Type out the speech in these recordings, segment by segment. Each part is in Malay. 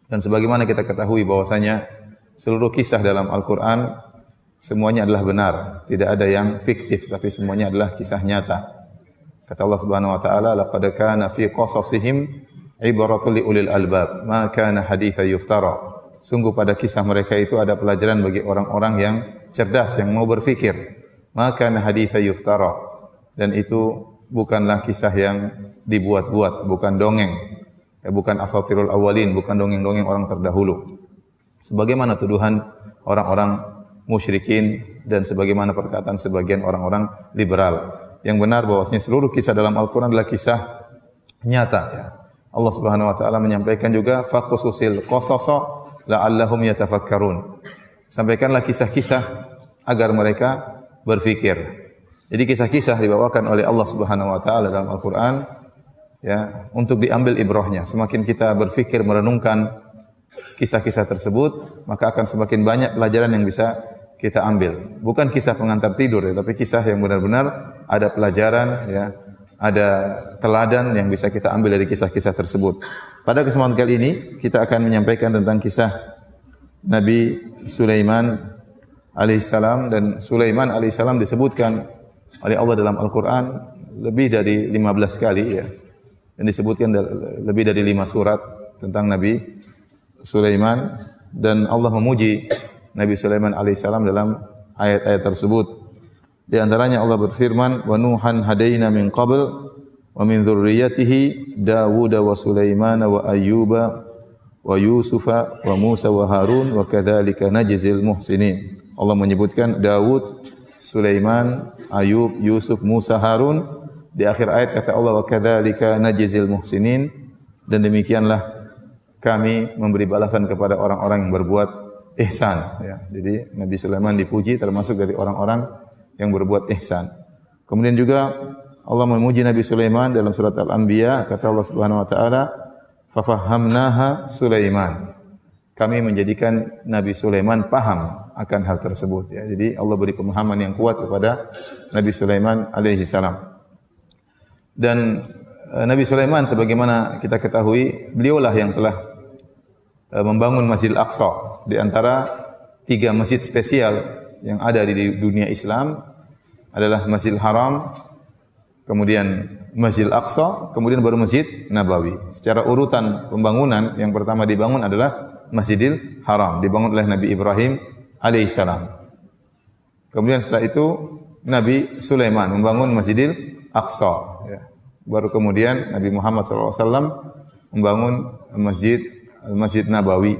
Dan sebagaimana kita ketahui bahwasanya seluruh kisah dalam Al-Qur'an semuanya adalah benar, tidak ada yang fiktif tapi semuanya adalah kisah nyata. Kata Allah Subhanahu wa taala, laqad kana fi qasasihim ibaratul liulil albab, ma kana haditsa yuftara. Sungguh pada kisah mereka itu ada pelajaran bagi orang-orang yang cerdas, yang mau berfikir. Ma kana haditsa yuftara. Dan itu bukanlah kisah yang dibuat-buat, bukan dongeng. Bukan asatirul awwalin, bukan dongeng-dongeng orang terdahulu. Sebagaimana tuduhan orang-orang musyrikin dan sebagaimana perkataan sebagian orang-orang liberal. Yang benar bahwasanya seluruh kisah dalam Al-Qur'an adalah kisah nyata, ya. Allah Subhanahu wa taala menyampaikan juga faqsusil qasasa la'allahum yatafakkarun. Sampaikanlah kisah-kisah agar mereka berfikir. Jadi kisah-kisah dibawakan oleh Allah Subhanahu wa taala dalam Al-Qur'an, ya, untuk diambil ibrahnya. Semakin kita berfikir merenungkan kisah-kisah tersebut, maka akan semakin banyak pelajaran yang bisa kita ambil. Bukan kisah pengantar tidur, ya, tapi kisah yang benar-benar ada pelajaran, ya, ada teladan yang bisa kita ambil dari kisah-kisah tersebut. Pada kesempatan kali ini kita akan menyampaikan tentang kisah Nabi Sulaiman alaihissalam. Dan Sulaiman alaihissalam disebutkan oleh Allah dalam Al-Quran lebih dari 15 kali, ya. Dan disebutkan lebih dari 5 surat tentang Nabi Sulaiman. Dan Allah memuji Nabi Sulaiman alaihissalam dalam ayat-ayat tersebut. Di antaranya Allah berfirman, "Wa Nuhan hadaina min qabl wa min dzurriyyatihi Dawud wa Sulaiman wa Ayyuba wa Yusufa wa Musa wa Harun wa kadzalika najzil muhsinin." Allah menyebutkan Dawud, Sulaiman, Ayub, Yusuf, Musa, Harun. Di akhir ayat kata Allah, "Wa kadzalika najzil muhsinin." Dan demikianlah kami memberi balasan kepada orang-orang yang berbuat ihsan, ya. Jadi Nabi Sulaiman dipuji termasuk dari orang-orang yang berbuat ihsan. Kemudian juga Allah memuji Nabi Sulaiman dalam surat Al-Anbiya, kata Allah Subhanahu wa taala, "Fa fahamnaha Sulaiman." Kami menjadikan Nabi Sulaiman paham akan hal tersebut, ya. Jadi Allah beri pemahaman yang kuat kepada Nabi Sulaiman alaihi salam. Dan Nabi Sulaiman sebagaimana kita ketahui, beliaulah yang telah membangun Masjidil Aqsa, di antara 3 masjid spesial yang ada di dunia Islam adalah Masjidil Haram, kemudian Masjidil Aqsa, kemudian baru Masjid Nabawi. Secara urutan pembangunan, yang pertama dibangun adalah Masjidil Haram, dibangun oleh Nabi Ibrahim alaihissalam. Kemudian setelah itu Nabi Sulaiman membangun Masjidil Aqsa, ya. Baru kemudian Nabi Muhammad SAW membangun Masjid Nabawi.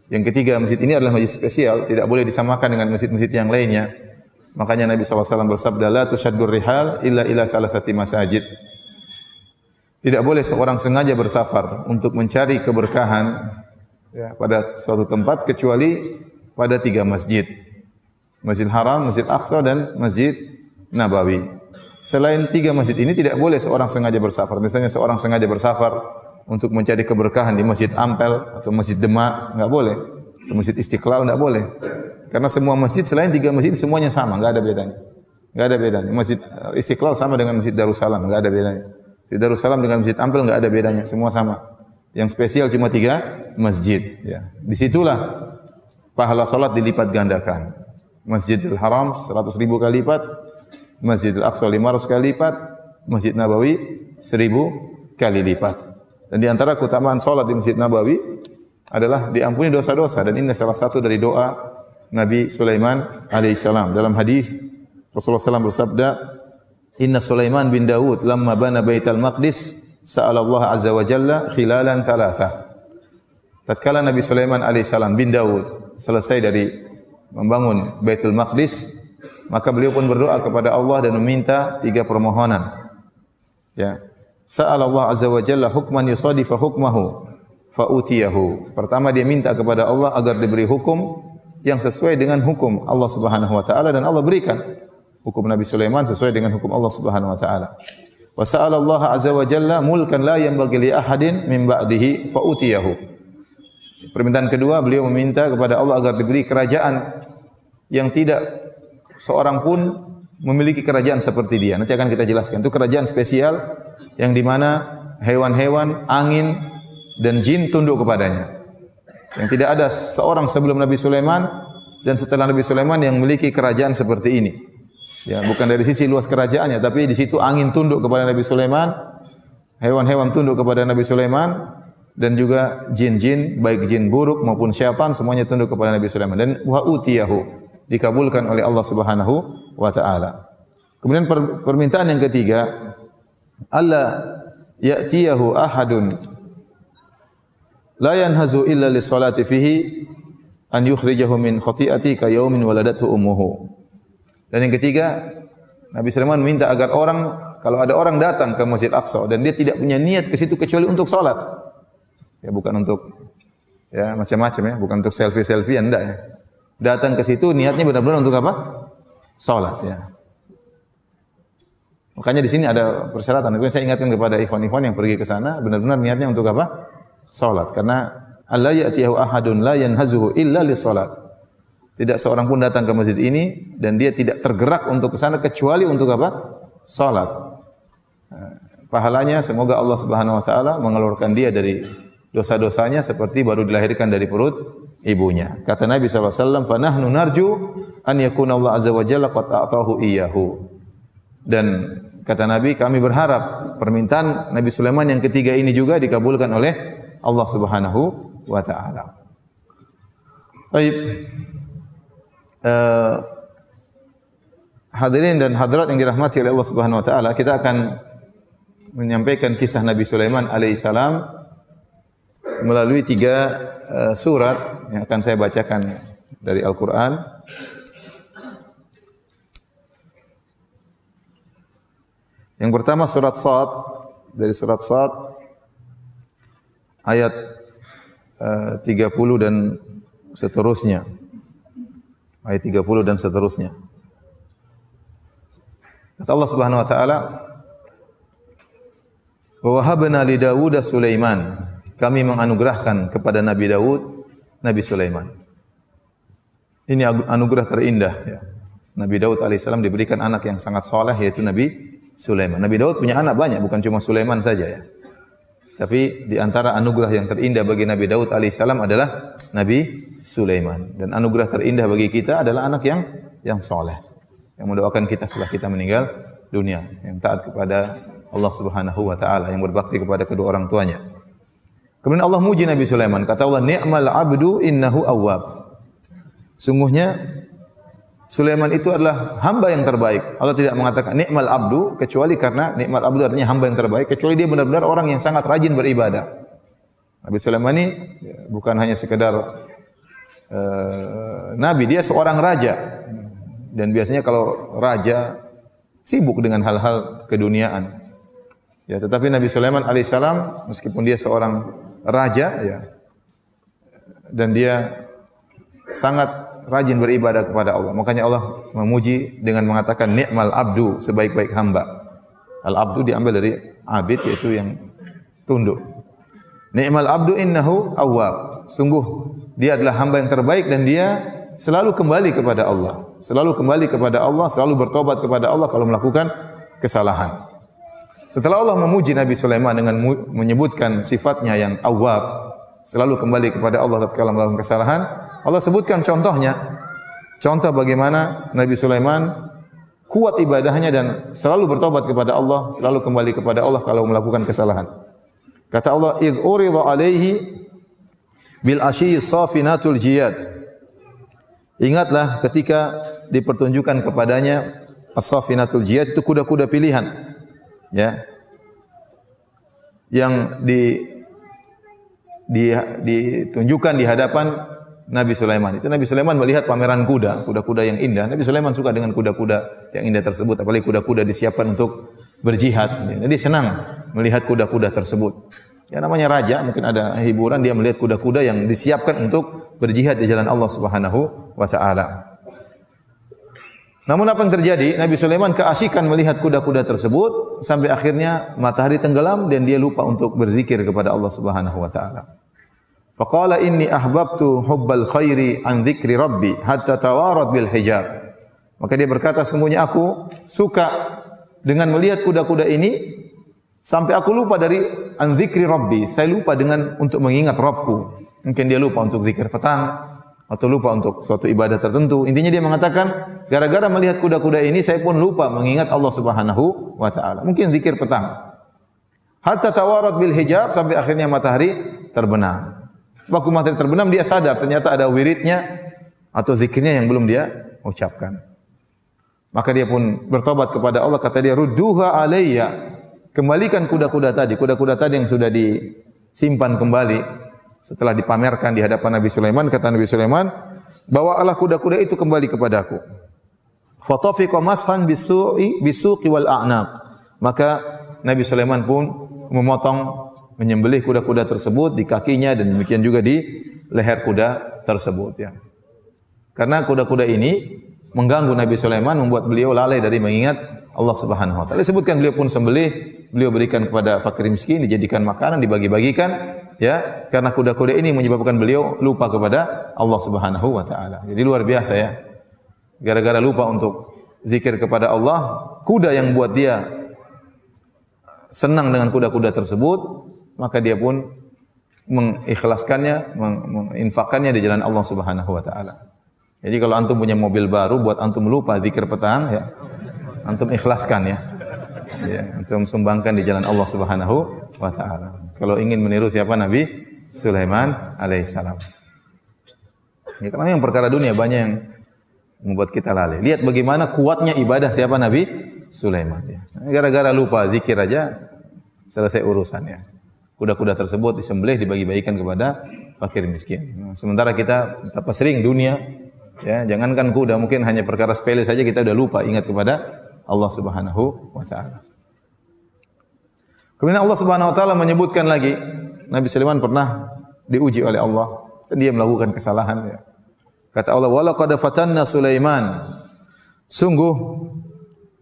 Yang ketiga, masjid ini adalah masjid spesial, tidak boleh disamakan dengan masjid-masjid yang lainnya. Makanya Nabi SAW bersabda, "La tushaddur rihal illa ila thalathati masajid." Tidak boleh seorang sengaja bersafar untuk mencari keberkahan, ya, pada suatu tempat kecuali pada 3 masjid. Masjid Haram, Masjid Aqsa, dan Masjid Nabawi. Selain 3 masjid ini tidak boleh seorang sengaja bersafar. Misalnya seorang sengaja bersafar untuk mencari keberkahan di Masjid Ampel atau Masjid Demak, enggak boleh. Atau Masjid Istiqlal enggak boleh. Karena semua masjid selain 3 masjid semuanya sama, enggak ada bedanya. Enggak ada bedanya. Masjid Istiqlal sama dengan Masjid Darussalam, enggak ada bedanya. Masjid Darussalam dengan Masjid Ampel enggak ada bedanya, semua sama. Yang spesial cuma 3 masjid, ya. Disitulah pahala salat dilipat gandakan. Masjidil Haram 100.000 kali lipat, Masjidil Aqsa 500 kali lipat, Masjid Nabawi 1000 kali lipat. Dan di antara keutamaan salat di Masjid Nabawi adalah diampuni dosa-dosa, dan ini salah satu dari doa Nabi Sulaiman alaihissalam. Dalam hadis Rasulullah SAW bersabda, "Inna Sulaiman bin Dawud lamma bana Baitul Maqdis sa'ala Allah azza wa jalla khilalan thalatha." Tatkala Nabi Sulaiman alaihissalam bin Dawud selesai dari membangun Baitul Maqdis, maka beliau pun berdoa kepada Allah dan meminta 3 permohonan. Ya. Sa'ala Allah azza wa jalla hukman yusadifa hukmahu fa'utiyahu. Pertama dia minta kepada Allah agar diberi hukum yang sesuai dengan hukum Allah Subhanahu wa taala, dan Allah berikan. Hukum Nabi Sulaiman sesuai dengan hukum Allah Subhanahu wa taala. Wa sa'ala Allah azza wa jalla mulkan la yanbaghi li ahadin min ba'dihi fa'utiyahu. Permintaan kedua, beliau meminta kepada Allah agar diberi kerajaan yang tidak seorang pun memiliki kerajaan seperti dia. Nanti akan kita jelaskan. Itu kerajaan spesial yang di mana hewan-hewan, angin dan jin tunduk kepadanya. Yang tidak ada seorang sebelum Nabi Sulaiman dan setelah Nabi Sulaiman yang memiliki kerajaan seperti ini. Ya, bukan dari sisi luas kerajaannya, tapi di situ angin tunduk kepada Nabi Sulaiman, hewan-hewan tunduk kepada Nabi Sulaiman, dan juga jin-jin, baik jin buruk maupun syaitan, semuanya tunduk kepada Nabi Sulaiman. Dan wa utiyahu, dikabulkan oleh Allah Subhanahu wa taala. Kemudian permintaan yang ketiga, alla ya'tiyahu ahadun la yanhazu illa lis-salati fihi an yukhrijahu min khati'ati ka yaumin waladathu ummuhu. Dan yang ketiga, Nabi Sulaiman minta agar kalau ada orang datang ke Masjid Aqsa dan dia tidak punya niat ke situ kecuali untuk salat. Ya, bukan untuk macam-macam ya, bukan untuk selfie-selfie, enggak ya. Datang ke situ niatnya benar-benar untuk apa? Salat ya. Makanya di sini ada persyaratan. Saya ingatkan kepada ikhwan-ikhwan yang pergi ke sana, benar-benar niatnya untuk apa? Salat. Karena alla ya'tiyahu ahadun la yanhazuhu illa lis-salat. Tidak seorang pun datang ke masjid ini dan dia tidak tergerak untuk ke sana kecuali untuk apa? Salat. Pahalanya semoga Allah Subhanahu wa taala mengeluarkan dia dari dosa-dosanya seperti baru dilahirkan dari perut ibunya. Kata Nabi sallallahu alaihi wasallam, "Fa nahnu narju an yakuna Allah azza wa jalla qad a'tahu iyyahu." Dan kata Nabi, kami berharap permintaan Nabi Sulaiman yang ketiga ini juga dikabulkan oleh Allah Subhanahu wa taala. Baik. Hadirin dan hadirat yang dirahmati oleh Allah Subhanahu wa taala, kita akan menyampaikan kisah Nabi Sulaiman alaihi salam melalui 3 surat yang akan saya bacakan dari Al-Qur'an. Yang pertama surat Shad, dari surat Shad ayat 30 dan seterusnya. Ayat 30 dan seterusnya. Kata Allah Subhanahu wa taala, "Wa wahabna li Daud Sulaiman." Kami menganugerahkan kepada Nabi Daud Nabi Sulaiman. Ini anugerah terindah ya. Nabi Daud alaihissalam diberikan anak yang sangat saleh yaitu Nabi Sulaiman. Nabi Daud punya anak banyak, bukan cuma Sulaiman saja ya. Tapi di antara anugerah yang terindah bagi Nabi Daud alaihissalam adalah Nabi Sulaiman. Dan anugerah terindah bagi kita adalah anak yang saleh, yang mendoakan kita setelah kita meninggal dunia, yang taat kepada Allah Subhanahu wa taala, yang berbakti kepada kedua orang tuanya. Kemudian Allah muji Nabi Sulaiman, kata Allah, "Ni'mal 'abdu innahu awwab." Sungguhnya Sulaiman itu adalah hamba yang terbaik. Allah tidak mengatakan ni'mal abdu kecuali karena ni'mal abdu artinya hamba yang terbaik, kecuali dia benar-benar orang yang sangat rajin beribadah. Nabi Sulaiman ini bukan hanya sekedar nabi, dia seorang raja. Dan biasanya kalau raja sibuk dengan hal-hal keduniaan. Ya, tetapi Nabi Sulaiman alaihissalam meskipun dia seorang raja ya, dan dia sangat rajin beribadah kepada Allah. Makanya Allah memuji dengan mengatakan ni'mal abdu, sebaik-baik hamba. Al-abdu diambil dari abid, yaitu yang tunduk. Ni'mal abdu innahu awwab. Sungguh dia adalah hamba yang terbaik dan dia selalu kembali kepada Allah. Selalu kembali kepada Allah, selalu bertobat kepada Allah kalau melakukan kesalahan. Setelah Allah memuji Nabi Sulaiman dengan menyebutkan sifatnya yang awwab, selalu kembali kepada Allah tatkala melakukan kesalahan, Allah sebutkan contohnya. Contoh bagaimana Nabi Sulaiman kuat ibadahnya dan selalu bertobat kepada Allah, selalu kembali kepada Allah kalau melakukan kesalahan. Kata Allah, "Idz urida 'alaihi bil ashyi safinatul jiyad." Ingatlah ketika dipertunjukkan kepadanya as-safinatul jiyad, itu kuda-kuda pilihan. Ya. Yang ditunjukkan di hadapan Nabi Sulaiman. Itu Nabi Sulaiman melihat pameran kuda-kuda yang indah. Nabi Sulaiman suka dengan kuda-kuda yang indah tersebut, apalagi kuda-kuda disiapkan untuk berjihad. Jadi senang melihat kuda-kuda tersebut. Ya namanya raja, mungkin ada hiburan dia melihat kuda-kuda yang disiapkan untuk berjihad di jalan Allah Subhanahu wa taala. Namun apa yang terjadi? Nabi Sulaiman keasikan melihat kuda-kuda tersebut sampai akhirnya matahari tenggelam dan dia lupa untuk berzikir kepada Allah Subhanahu wa taala. Faqala inni ahbabtu hubbal khairi an dzikri rabbi hatta tawarat bil hijab. Maka dia berkata, sungguhnya aku suka dengan melihat kuda-kuda ini sampai aku lupa dari an dzikri rabbi. Saya lupa dengan untuk mengingat Rabbku. Mungkin dia lupa untuk zikir petang atau lupa untuk suatu ibadah tertentu. Intinya dia mengatakan, gara-gara melihat kuda-kuda ini saya pun lupa mengingat Allah Subhanahu wa taala. Mungkin zikir petang. Hatta tawarat bil hijab, sampai akhirnya matahari terbenam. Waktu matahari terbenam dia sadar ternyata ada wiridnya atau zikirnya yang belum dia ucapkan. Maka dia pun bertobat kepada Allah, kata dia, rudduha alayya. Kembalikan kuda-kuda tadi yang sudah disimpan kembali. Setelah dipamerkan di hadapan Nabi Sulaiman, kata Nabi Sulaiman, bawalah kuda-kuda itu kembali kepadaku. Fatafiqa mashan bisuqi wal a'naq. Maka Nabi Sulaiman pun menyembelih kuda-kuda tersebut di kakinya dan demikian juga di leher kuda tersebut, ya. Karena kuda-kuda ini mengganggu Nabi Sulaiman, membuat beliau lalai dari mengingat Allah Subhanahu wa taala. Disebutkan beliau pun sembelih, beliau berikan kepada fakir miskin, dijadikan makanan, dibagi-bagikan, ya, karena kuda-kuda ini menyebabkan beliau lupa kepada Allah Subhanahu wa taala. Jadi luar biasa, ya. Gara-gara lupa untuk zikir kepada Allah, kuda yang buat dia senang dengan kuda-kuda tersebut, maka dia pun mengikhlaskannya, menginfakkannya di jalan Allah Subhanahu wa taala. Jadi kalau antum punya mobil baru, buat antum lupa zikir petang, ya, antum ikhlaskan, ya. Ya, antum sumbangkan di jalan Allah Subhanahu wa taala. Kalau ingin meniru siapa? Nabi Sulaiman alaihissalam. Ya, karena yang perkara dunia banyak yang membuat kita lalai. Lihat bagaimana kuatnya ibadah siapa? Nabi Sulaiman, ya. Gara-gara lupa zikir aja selesai urusannya. Kuda-kuda tersebut disembelih, dibagi-bagikan kepada fakir miskin. Sementara kita betapa sering dunia, ya, jangankan kuda, mungkin hanya perkara sepele saja kita sudah lupa ingat kepada Allah Subhanahu wa taala. Kemudian Allah Subhanahu wa taala menyebutkan lagi, Nabi Sulaiman pernah diuji oleh Allah dan dia melakukan kesalahan, ya. Kata Allah, "Wa laqad fatanna Sulaiman." Sungguh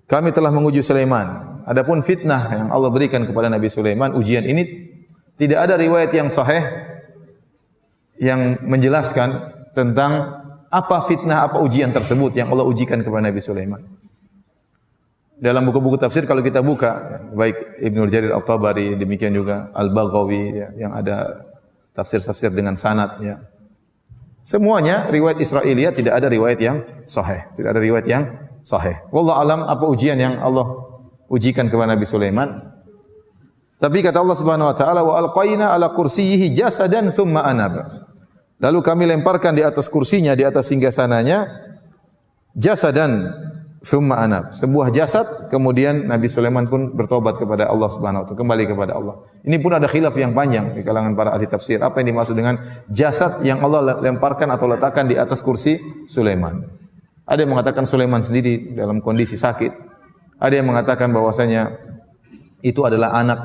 kami telah menguji Sulaiman. Adapun fitnah yang Allah berikan kepada Nabi Sulaiman, ujian ini tidak ada riwayat yang sahih yang menjelaskan tentang apa fitnah, apa ujian tersebut yang Allah ujikan kepada Nabi Sulaiman. Dalam buku-buku tafsir kalau kita buka, baik Ibnu Jarir At-Tabari, demikian juga Al-Baghawi, ya, yang ada tafsir-tafsir dengan sanad, ya. Semuanya riwayat Israiliyah, tidak ada riwayat yang sahih, tidak ada riwayat yang sahih. Wallahu alam apa ujian yang Allah ujikan kepada Nabi Sulaiman. Tapi kata Allah Subhanahu wa taala, wa alqaina ala kursiyyihi jasadan thumma anaba. Lalu kami lemparkan di atas kursinya, di atas singgasananya, jasadan thumma anab, sebuah jasad, kemudian Nabi Sulaiman pun bertobat kepada Allah Subhanahu wa taala, kembali kepada Allah. Ini pun ada khilaf yang panjang di kalangan para ahli tafsir, apa yang dimaksud dengan jasad yang Allah lemparkan atau letakkan di atas kursi Sulaiman. Ada yang mengatakan Sulaiman sendiri dalam kondisi sakit. Ada yang mengatakan bahwasanya itu adalah anak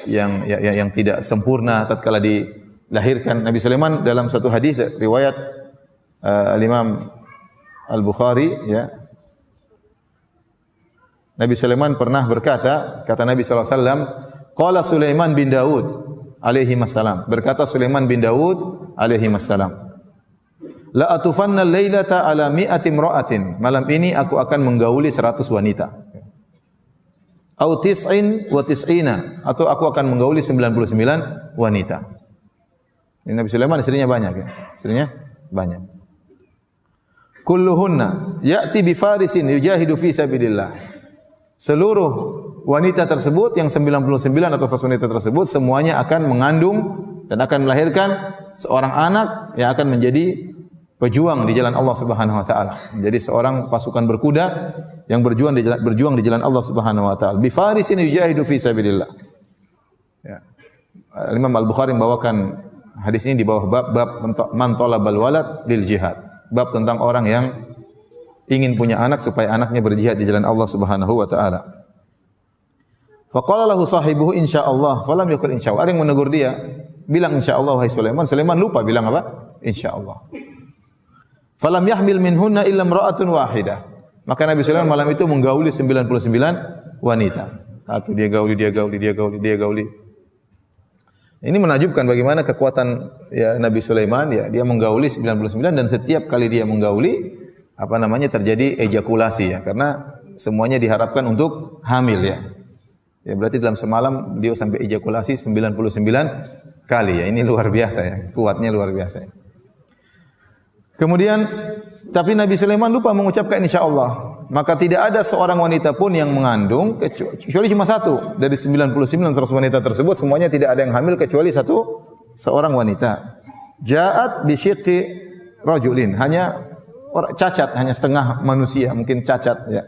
yang tidak sempurna tatkala dilahirkan. Nabi Sulaiman dalam satu hadis riwayat Al-Imam Al-Bukhari, ya, Nabi Sulaiman pernah berkata, kata Nabi sallallahu alaihi wasallam, qala Sulaiman bin Daud alaihi wassalam, berkata Sulaiman bin Daud alaihi wassalam, la atufanna al-lailata ala mi'ati imra'atin, malam ini aku akan menggauli 100 wanita. Au tis'in wa tis'ina, atau aku akan menggauli 99 wanita. Ini Nabi Sulaiman istrinya banyak, ya. Istrinya banyak. Kulluhunna ya'ti bi farisin yujahidu fi sabilillah. Seluruh wanita tersebut yang 99 atau 100 wanita tersebut semuanya akan mengandung dan akan melahirkan seorang anak yang akan menjadi pejuang di jalan Allah Subhanahu wa taala. Menjadi seorang pasukan berkuda yang berjuang di jalan Allah Subhanahu wa taala. Bi farisin yujahidu fi sabilillah. Ya. Imam Al-Bukhari membawakan hadis ini di bawah bab man talabal walad lil jihad. Bab tentang orang yang ingin punya anak supaya anaknya berjihad di jalan Allah Subhanahu wa taala. Faqala lahu sahibuhu insyaallah, falam yaqul insyaallah. Ada yang menegur dia, bilang insyaallah wahai Sulaiman. Sulaiman lupa bilang apa? Insyaallah. Falam yahmil minhunna illa imra'atun wahidah. Maka Nabi Sulaiman malam itu menggauli 99 wanita. Satu dia gauli. Ini menakjubkan bagaimana kekuatan, ya, Nabi Sulaiman, ya, dia menggauli 99 dan setiap kali dia menggauli terjadi ejakulasi, ya, karena semuanya diharapkan untuk hamil, ya. Ya berarti dalam semalam beliau sampai ejakulasi 99 kali ya. Ini luar biasa ya, kuatnya luar biasa ya. Kemudian tapi Nabi Sulaiman lupa mengucapkan insyaallah. Maka tidak ada seorang wanita pun yang mengandung kecuali cuma satu dari 99 wanita tersebut, semuanya tidak ada yang hamil kecuali seorang wanita. Ja'at bi syiqqi rajulin, hanya cacat, hanya setengah manusia, mungkin cacat ya.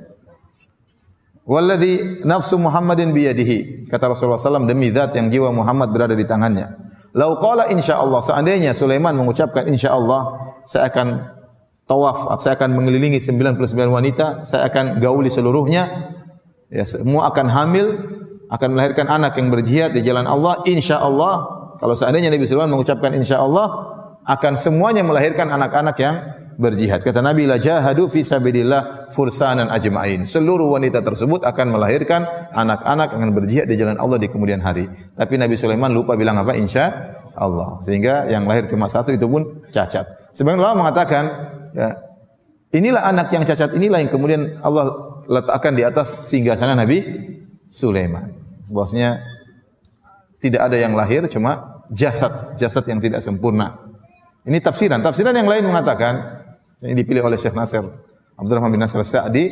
Walladzi nafsu Muhammadin biyadihi, kata Rasulullah SAW, demi zat yang jiwa Muhammad berada di tangannya. Lau qala insyaallah, seandainya Sulaiman mengucapkan insyaallah, saya akan tawaf, saya akan mengelilingi 99 wanita, saya akan gauli seluruhnya, ya, semua akan hamil, akan melahirkan anak yang berjihad di jalan Allah, insyaallah. Kalau seandainya Nabi Sulaiman mengucapkan insyaallah, akan semuanya melahirkan anak-anak yang berjihad. Kata Nabi, la jahadu fi sabilillah fursanan ajma'in. Seluruh wanita tersebut akan melahirkan anak-anak yang berjihad di jalan Allah di kemudian hari. Tapi Nabi Sulaiman lupa bilang apa? Insyaallah. Sehingga yang lahir cuma satu itu pun cacat. Sebagian ulama mengatakan, ya, inilah anak yang cacat, inilah yang kemudian Allah letakkan di atas singgasana Nabi Sulaiman. Bahwasanya tidak ada yang lahir, cuma jasad yang tidak sempurna. Ini tafsiran. Tafsiran yang lain mengatakan, ini dipilih oleh Syekh Nasir Abdurrahman bin Nasir As-Sa'di,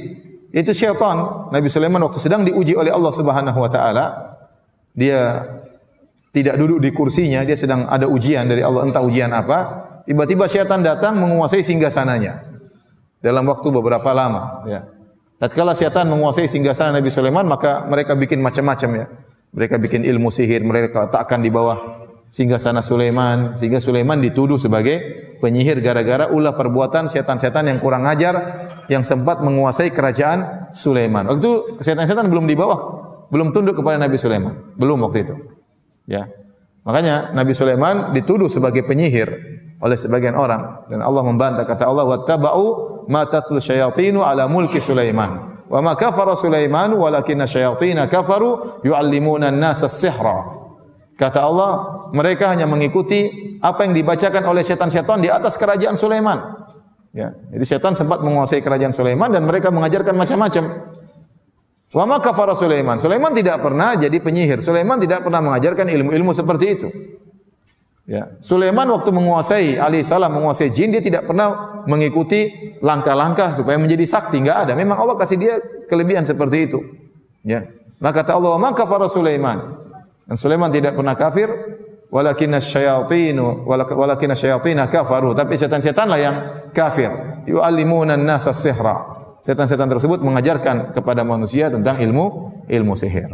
itu syaitan. Nabi Sulaiman waktu sedang diuji oleh Allah Subhanahu wa taala, dia tidak duduk di kursinya, dia sedang ada ujian dari Allah, entah ujian apa. Tiba-tiba syaitan datang menguasai singgasananya dalam waktu beberapa lama, ya. Tatkala syaitan menguasai singgasana Nabi Sulaiman, maka mereka bikin macam-macam ya. Mereka bikin ilmu sihir, mereka letakkan di bawah singgasana Sulaiman, sehingga Sulaiman dituduh sebagai penyihir gara-gara ulah perbuatan setan-setan yang kurang ajar yang sempat menguasai kerajaan Sulaiman. Waktu itu setan-setan belum di bawah, belum tunduk kepada Nabi Sulaiman, belum waktu itu. Ya. Makanya Nabi Sulaiman dituduh sebagai penyihir oleh sebagian orang, dan Allah membantah. Kata Allah, wattaba'u ma tatlu syayatinu ala mulki Sulaiman wa ma kafara Sulaiman walakinna syayatina kafaru yu'allimuna an-nasa as-sihra. Kata Allah, mereka hanya mengikuti apa yang dibacakan oleh setan-setan di atas kerajaan Sulaiman. Ya, jadi setan sempat menguasai kerajaan Sulaiman dan mereka mengajarkan macam-macam. Wa ma kafara Sulaiman. Sulaiman tidak pernah jadi penyihir. Sulaiman tidak pernah mengajarkan ilmu-ilmu seperti itu. Ya, Sulaiman waktu menguasai alaihissalam menguasai jin, dia tidak pernah mengikuti langkah-langkah supaya menjadi sakti, enggak ada. Memang Allah kasih dia kelebihan seperti itu. Ya. Maka kata Allah, "Ma kafara Sulaiman." Dan Sulaiman tidak pernah kafir, walakinna syayatina kafaru, tapi setan-setanlah yang kafir. Yu'allimuna an-nasa as-sihra. Setan-setan tersebut mengajarkan kepada manusia tentang ilmu sihir.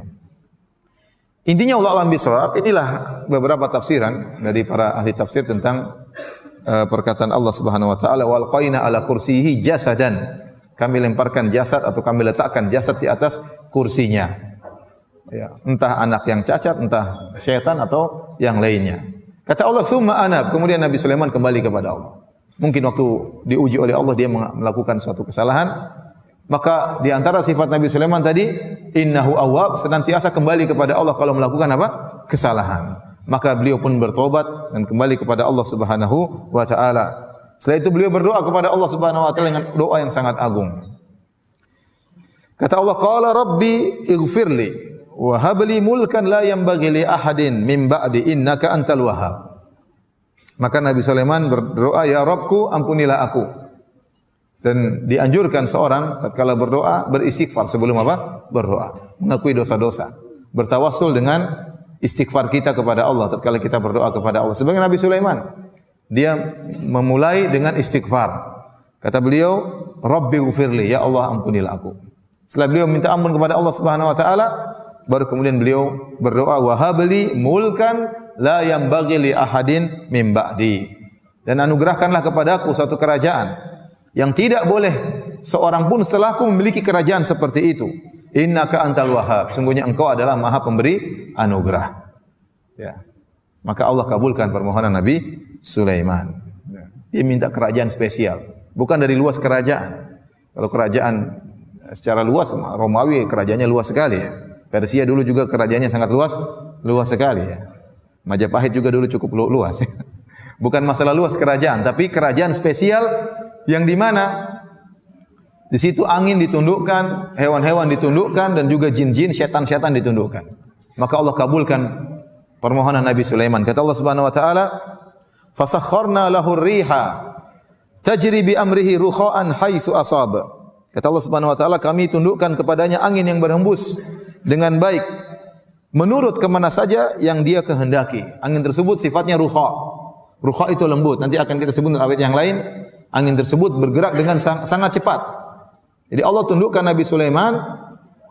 Intinya Allah alam bisawab, inilah beberapa tafsiran dari para ahli tafsir tentang perkataan Allah Subhanahu wa taala, wal qaina ala kursiyihi jasadan. Kami lemparkan jasad atau kami letakkan jasad di atas kursinya. Ya, entah anak yang cacat, entah syaitan atau yang lainnya. Kata Allah, "Tsumma anab." Kemudian Nabi Sulaiman kembali kepada Allah. Mungkin waktu diuji oleh Allah dia melakukan suatu kesalahan, maka di antara sifat Nabi Sulaiman tadi, innahu awwab, senantiasa kembali kepada Allah kalau melakukan apa? Kesalahan. Maka beliau pun bertobat dan kembali kepada Allah Subhanahu wa taala. Setelah itu beliau berdoa kepada Allah Subhanahu wa taala dengan doa yang sangat agung. Kata Allah, "Qala rabbi ighfirli wa hab li mulkan la yanbaghi li ahadin min ba'di innaka antal wahhab." Maka Nabi Sulaiman berdoa, "Ya Rabbku, ampunilah aku." Dan dianjurkan seorang tatkala berdoa beristighfar sebelum apa? Berdoa, mengakui dosa-dosa, bertawassul dengan istighfar kita kepada Allah tatkala kita berdoa kepada Allah. Sebagai Nabi Sulaiman, dia memulai dengan istighfar. Kata beliau, "Rabbi ghfirli," ya Allah ampunilah aku. Setelah beliau minta ampun kepada Allah Subhanahu wa taala, baru kemudian beliau berdoa, "Wa habli mulkan la yanbaghi li ahadin min ba'di." Dan anugerahkanlah kepadaku suatu kerajaan yang tidak boleh seorang pun setelahku memiliki kerajaan seperti itu. Innaka antal wahhab. Sungguhnya engkau adalah Maha Pemberi anugerah. Ya. Maka Allah kabulkan permohonan Nabi Sulaiman. Dia minta kerajaan spesial, bukan dari luas kerajaan. Kalau kerajaan secara luas, Romawi kerajaannya luas sekali ya. Persia dulu juga kerajaannya sangat luas sekali ya. Majapahit juga dulu cukup luas. Bukan masalah luas kerajaan, tapi kerajaan spesial yang di mana di situ angin ditundukkan, hewan-hewan ditundukkan, dan juga jin-jin, setan-setan ditundukkan. Maka Allah kabulkan permohonan Nabi Sulaiman. Kata Allah Subhanahu wa taala, "Fasakharna lahu ar-riha tajri bi amrihi rukha'an haitsu asaba." Kata Allah Subhanahu wa taala, kami tundukkan kepadanya angin yang berhembus dengan baik menurut kemana saja yang dia kehendaki. Angin tersebut sifatnya rukha. Rukha itu lembut. Nanti akan kita sebut dalam ayat yang lain. Angin tersebut bergerak dengan sangat cepat. Jadi Allah tundukkan Nabi Sulaiman,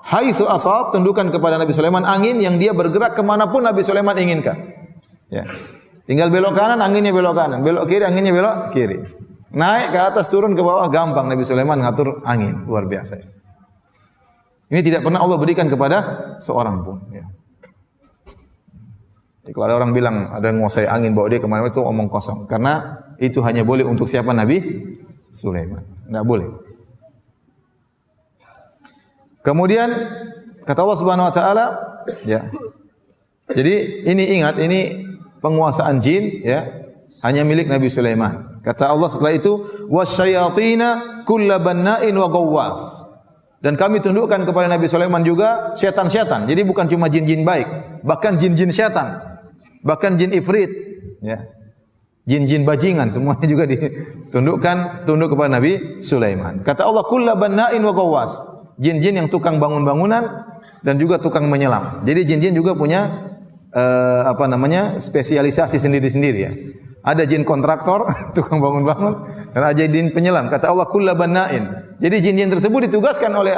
haitsu asab, tundukkan kepada Nabi Sulaiman angin yang dia bergerak kemanapun Nabi Sulaiman inginkan. Ya. Tinggal belok kanan, anginnya belok kanan. Belok kiri, anginnya belok kiri. Naik ke atas, turun ke bawah, gampang Nabi Sulaiman ngatur angin. Luar biasa. Ini tidak pernah Allah berikan kepada seorang pun. Ya. Jadi kalau ada orang bilang ada yang menguasai angin bawa dia kemana-mana, itu omong kosong. Karena itu hanya boleh untuk siapa? Nabi Sulaiman. Tidak boleh. Kemudian kata Allah Subhanahu wa taala, ya. Jadi ini ingat, ini penguasaan jin, ya, hanya milik Nabi Sulaiman. Kata Allah setelah itu, wasyayatina kullabanna'in wa gawwas. Dan kami tundukkan kepada Nabi Sulaiman juga setan-setan. Jadi bukan cuma jin-jin baik, bahkan jin-jin setan, bahkan jin ifrit, ya. Jin-jin bajingan semuanya juga tunduk kepada Nabi Sulaiman. Kata Allah, kullabanna'in wa gawwas. Jin-jin yang tukang bangun bangunan dan juga tukang menyelam. Jadi jin-jin juga punya spesialisasi sendiri-sendiri, ya. Ada jin kontraktor, tukang bangun-bangun, dan ada jin penyelam. Kata Allah, kullabanna'in. Jadi jin-jin tersebut ditugaskan oleh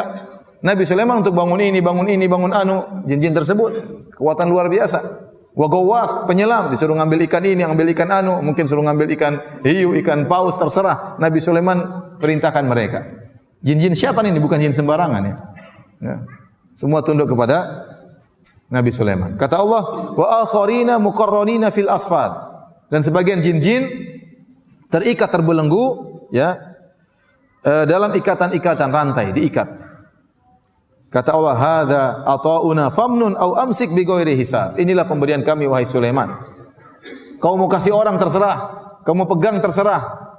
Nabi Sulaiman untuk bangun ini, bangun anu. Jin-jin tersebut kekuatan luar biasa. Wa gawwas, penyelam, disuruh ngambil ikan ini, ngambil ikan anu, mungkin suruh ngambil ikan hiu, ikan paus, terserah. Nabi Sulaiman perintahkan mereka. Jin-jin syaitan ini bukan jin sembarangan, ya. Ya. Semua tunduk kepada Nabi Sulaiman. Kata Allah, wa akharina muqarranina fil asfad. Dan sebagian jin-jin terikat terbelenggu, ya, dalam ikatan-ikatan rantai, diikat. Kata Allah, hadza ata'una famnun au amsik bi ghairi hisab. Inilah pemberian kami wahai Sulaiman. Kau mau kasih orang terserah, kau mau pegang terserah.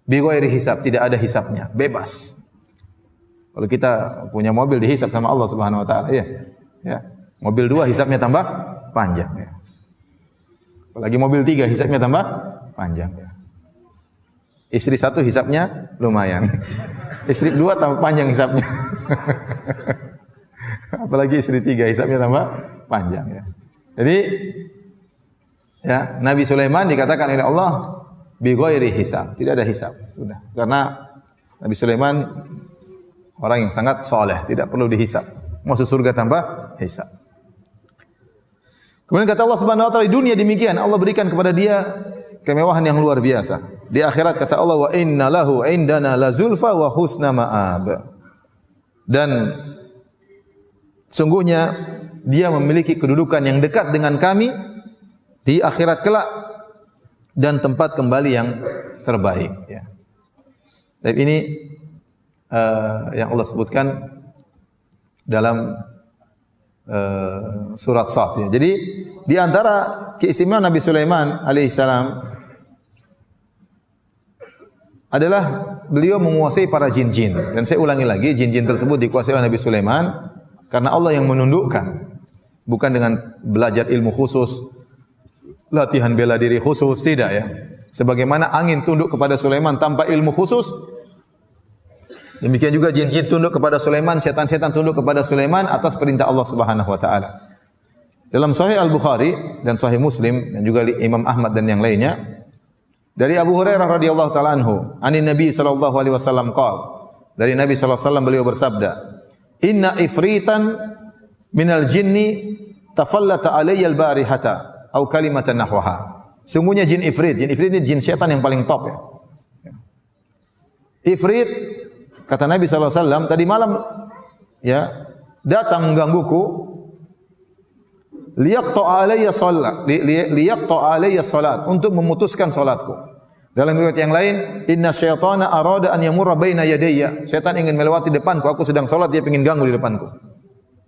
Bi ghairi hisab, tidak ada hisabnya, bebas. Kalau kita punya mobil dihisab sama Allah Subhanahu wa taala, ya. Ya. Mobil 2 hisabnya tambah panjang, ya. Apalagi mobil 3 hisabnya tambah panjang, ya. Istri 1 hisabnya lumayan. Istri 2 tambah panjang hisabnya. Apalagi istri 3 hisabnya tambah panjang, ya. Jadi ya, Nabi Sulaiman dikatakan oleh Allah bi ghairi hisab, tidak ada hisab. Sudah. Karena Nabi Sulaiman orang yang sangat soleh, tidak perlu dihisab. Masuk surga tanpa hisab. Kemudian kata Allah Subhanahu wa taala, di dunia demikian Allah berikan kepada dia kemewahan yang luar biasa. Di akhirat kata Allah, wa inna lahu indana lazulfa wa husna ma'ab. Dan sungguhnya dia memiliki kedudukan yang dekat dengan kami di akhirat kelak dan tempat kembali yang terbaik, ya. Tapi ini yang Allah sebutkan dalam surat Sad, ya. Jadi di antara keistimewaan Nabi Sulaiman alaihissalam adalah beliau menguasai para jin-jin. Dan saya ulangi lagi, jin-jin tersebut dikuasai oleh Nabi Sulaiman karena Allah yang menundukkan, bukan dengan belajar ilmu khusus, latihan bela diri khusus, tidak, ya. Sebagaimana angin tunduk kepada Sulaiman tanpa ilmu khusus, demikian juga jin-jin tunduk kepada Sulaiman, setan-setan tunduk kepada Sulaiman atas perintah Allah Subhanahu wa taala. Dalam Sahih Al-Bukhari dan Sahih Muslim dan juga Imam Ahmad dan yang lainnya, dari Abu Hurairah radhiyallahu taala anhu, anin Nabi sallallahu alaihi wasallam qala, dari Nabi sallallahu alaihi wasallam beliau bersabda, "Inna ifritan minal jinni tafallata alayya al-barihata atau kalimatan nahwaha." Sungguhnya jin ifrit ini jin setan yang paling top, ya. Ifrit, kata Nabi sallallahu alaihi wasallam, tadi malam, ya, datang menggangguku, liyaqta alayya salat, untuk memutuskan salatku. Dalam riwayat yang lain, inna syaitana arada an yamurra baina yadayya. Syaitan ingin melewati depanku, aku sedang salat, dia ingin ganggu di depanku.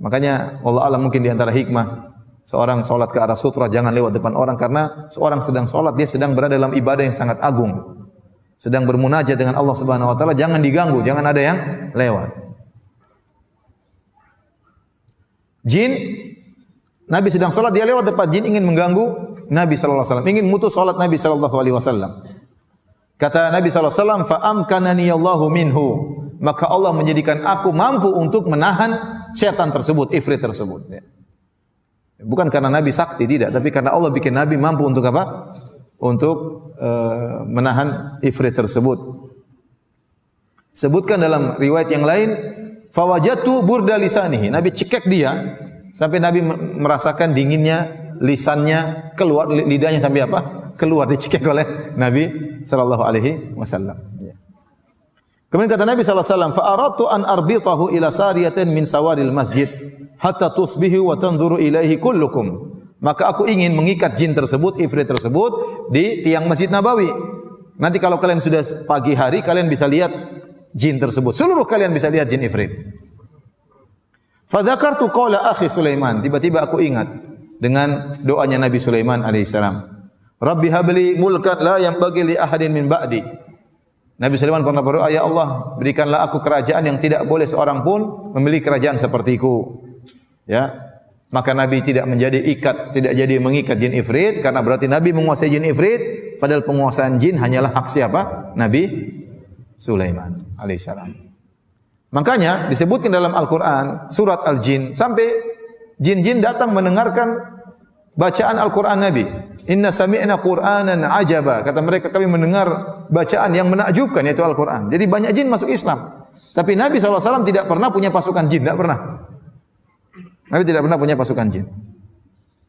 Makanya Allah alam mungkin di antara hikmah seorang salat ke arah sutra, jangan lewat depan orang, karena seorang sedang salat, dia sedang berada dalam ibadah yang sangat agung, sedang bermunajat dengan Allah Subhanahu wa taala, jangan diganggu, jangan ada yang lewat. Jin Nabi sedang salat, dia lewat depan, jin ingin mengganggu Nabi sallallahu alaihi wasallam, ingin mutus salat Nabi sallallahu alaihi wasallam. Kata Nabi sallallahu alaihi wasallam, "Fa amkanani Allahu minhu." Maka Allah menjadikan aku mampu untuk menahan setan tersebut, ifrit tersebut. Bukan karena Nabi sakti, tidak, tapi karena Allah bikin Nabi mampu untuk apa? Untuk menahan ifrit tersebut. Sebutkan dalam riwayat yang lain, fawajatu burda lisanihi. Nabi cekek dia sampai Nabi merasakan dinginnya lisannya, keluar lidahnya sampai apa? Keluar, dicekek oleh Nabi sallallahu alaihi wasallam. Kemudian kata Nabi sallallahu alaihi wasallam, fa aradtu an arbitahu ila sariyatin min sawaril masjid hatta tusbihu wa tanzuru ilaihi kullukum. Maka aku ingin mengikat jin tersebut, ifrit tersebut di tiang Masjid Nabawi. Nanti kalau kalian sudah pagi hari, kalian bisa lihat jin tersebut. Seluruh kalian bisa lihat jin ifrit. Fa dzakartu qala akhi Sulaiman. Tiba-tiba aku ingat dengan doanya Nabi Sulaiman alaihissalam. Rabbi habli mulkan la yanbaghi li ahadin min ba'di. Nabi Sulaiman pernah berdoa, ya Allah, berikanlah aku kerajaan yang tidak boleh seorang pun memiliki kerajaan sepertiku. Ya. Maka Nabi tidak tidak jadi mengikat jin ifrit, karena berarti Nabi menguasai jin ifrit, padahal penguasaan jin hanyalah hak siapa? Nabi Sulaiman alaihissalam. Makanya disebutkan dalam Al-Quran, surat Al-Jin, sampai jin-jin datang mendengarkan bacaan Al-Quran Nabi. Inna sami'na Qur'anan ajaba. Kata mereka, kami mendengar bacaan yang menakjubkan, yaitu Al-Quran. Jadi banyak jin masuk Islam. Tapi Nabi SAW tidak pernah punya pasukan jin. Tidak pernah. Nabi tidak pernah punya pasukan jin.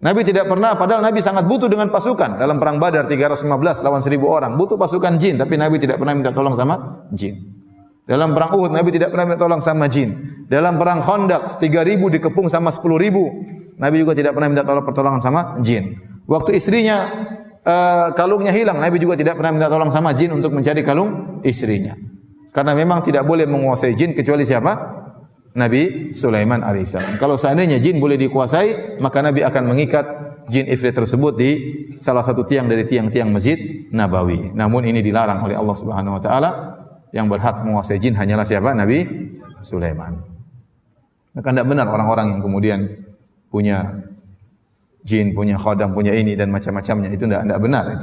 Nabi tidak pernah, padahal Nabi sangat butuh dengan pasukan. Dalam perang Badar 315 lawan 1000 orang. Butuh pasukan jin. Tapi Nabi tidak pernah minta tolong sama jin. Dalam perang Uhud, Nabi tidak pernah minta tolong sama jin. Dalam perang Khandaq 3000 dikepung sama 10.000. Nabi juga tidak pernah minta pertolongan sama jin. Waktu istrinya kalungnya hilang, Nabi juga tidak pernah minta tolong sama jin untuk mencari kalung istrinya. Karena memang tidak boleh menguasai jin kecuali siapa? Nabi Sulaiman alaihissalam. Kalau seandainya jin boleh dikuasai, maka Nabi akan mengikat jin ifrit tersebut di salah satu tiang dari tiang-tiang Masjid Nabawi. Namun ini dilarang oleh Allah Subhanahu wa taala. Yang berhak menguasai jin hanyalah siapa? Nabi Sulaiman. Maka tidak benar orang-orang yang kemudian punya jin, punya khodam, punya ini dan macam-macamnya. Itu tidak benar.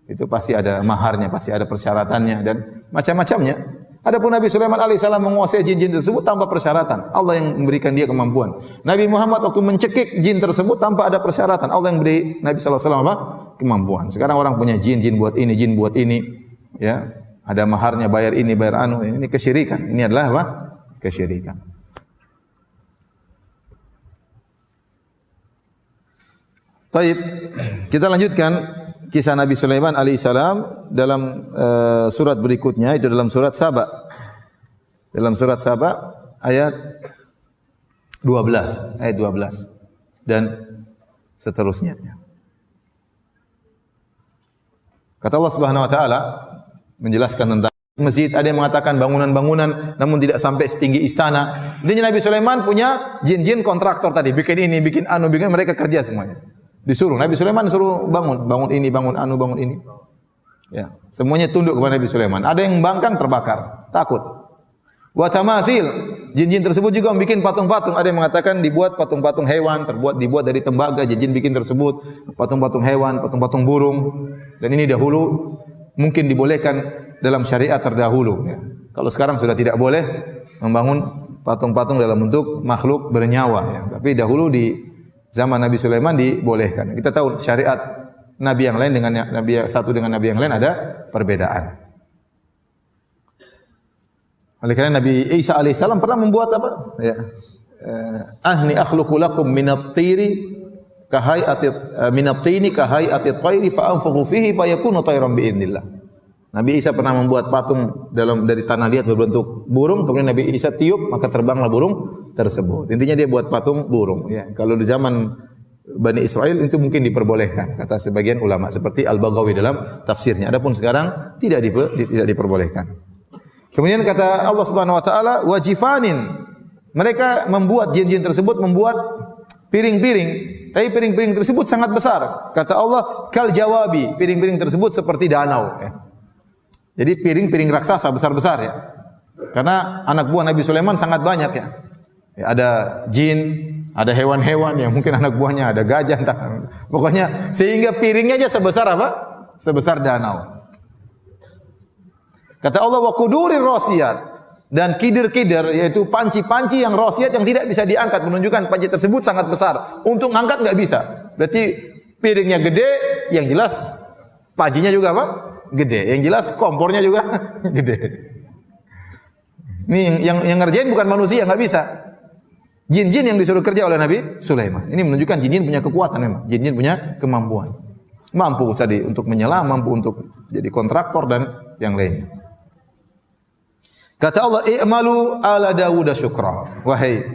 Itu pasti ada maharnya, pasti ada persyaratannya dan macam-macamnya. Adapun Nabi Sulaiman alaihissalam menguasai jin-jin tersebut tanpa persyaratan. Allah yang memberikan dia kemampuan. Nabi Muhammad waktu mencekik jin tersebut tanpa ada persyaratan. Allah yang beri Nabi sallallahu alaihi wasallam apa? Kemampuan. Sekarang orang punya jin buat ini, jin buat ini. Ya, ada maharnya, bayar ini, bayar anu. Ini kesyirikan. Ini adalah apa? Kesyirikan. Baik, kita lanjutkan kisah Nabi Sulaiman alaihissalam dalam surat berikutnya, itu dalam surat Saba. Dalam surat Saba ayat 12 dan seterusnya. Kata Allah Subhanahu wa taala menjelaskan tentang masjid, ada yang mengatakan bangunan-bangunan namun tidak sampai setinggi istana. Intinya Nabi Sulaiman punya jin-jin kontraktor tadi, bikin ini, bikin anu, bikin, mereka kerja semuanya. Disuruh Nabi Sulaiman suruh bangun ini, bangun anu, bangun ini. Ya, semuanya tunduk kepada Nabi Sulaiman. Ada yang membangkang terbakar, takut. Wa tamathil, jin-jin tersebut juga membuat patung-patung. Ada yang mengatakan dibuat patung-patung hewan, dibuat dari tembaga, jin bikin tersebut, patung-patung hewan, patung-patung burung. Dan ini dahulu mungkin dibolehkan dalam syariat terdahulu. Ya. Kalau sekarang sudah tidak boleh membangun patung-patung dalam bentuk makhluk bernyawa. Ya. Tapi dahulu di zaman Nabi Sulaiman dibolehkan. Kita tahu syariat Nabi yang lain dengan Nabi satu dengan Nabi yang lain ada perbedaan. Oleh karena Nabi Isa alaihissalam pernah membuat apa? Ya. Ahni akhluqu lakum minat-tiri kahayati minat-tini kahayati at-tayri fa anfukhu fihi fayakunu tayran bi'idznillah. Nabi Isa pernah membuat patung dari tanah liat berbentuk burung, kemudian Nabi Isa tiup maka terbanglah burung tersebut. Intinya dia buat patung burung. Ya. Kalau di zaman Bani Israel itu mungkin diperbolehkan, kata sebagian ulama, seperti Al-Baghawi dalam tafsirnya. Adapun sekarang tidak diperbolehkan. Kemudian kata Allah Subhanahu wa taala, wajifanin. Mereka membuat jin-jin tersebut membuat piring-piring, tapi piring-piring tersebut sangat besar. Kata Allah, kal jawabi, piring-piring tersebut seperti danau. Ya. Jadi piring-piring raksasa besar-besar ya. Karena anak buah Nabi Sulaiman sangat banyak ya. Ya, ada jin, Ada hewan-hewan yang mungkin anak buahnya ada gajah, entah. Pokoknya sehingga piringnya aja sebesar apa? Sebesar danau. Kata Allah, wa qudurir rasiyat, dan kidir-kidir, yaitu panci-panci yang rasiyat yang tidak bisa diangkat, menunjukkan panci tersebut sangat besar. Untuk ngangkat enggak bisa. Berarti piringnya gede, yang jelas pancinya juga apa? Gede. Yang jelas kompornya juga gede. Ini yang ngerjain bukan manusia, enggak bisa. Jin-jin yang disuruh kerja oleh Nabi Sulaiman. Ini menunjukkan jin-jin punya kekuatan memang. Jin-jin punya kemampuan. Mampu tadi untuk menyelam, mampu untuk jadi kontraktor dan yang lainnya. Kata Allah, "I'malu ala Dawud syukra." Wahai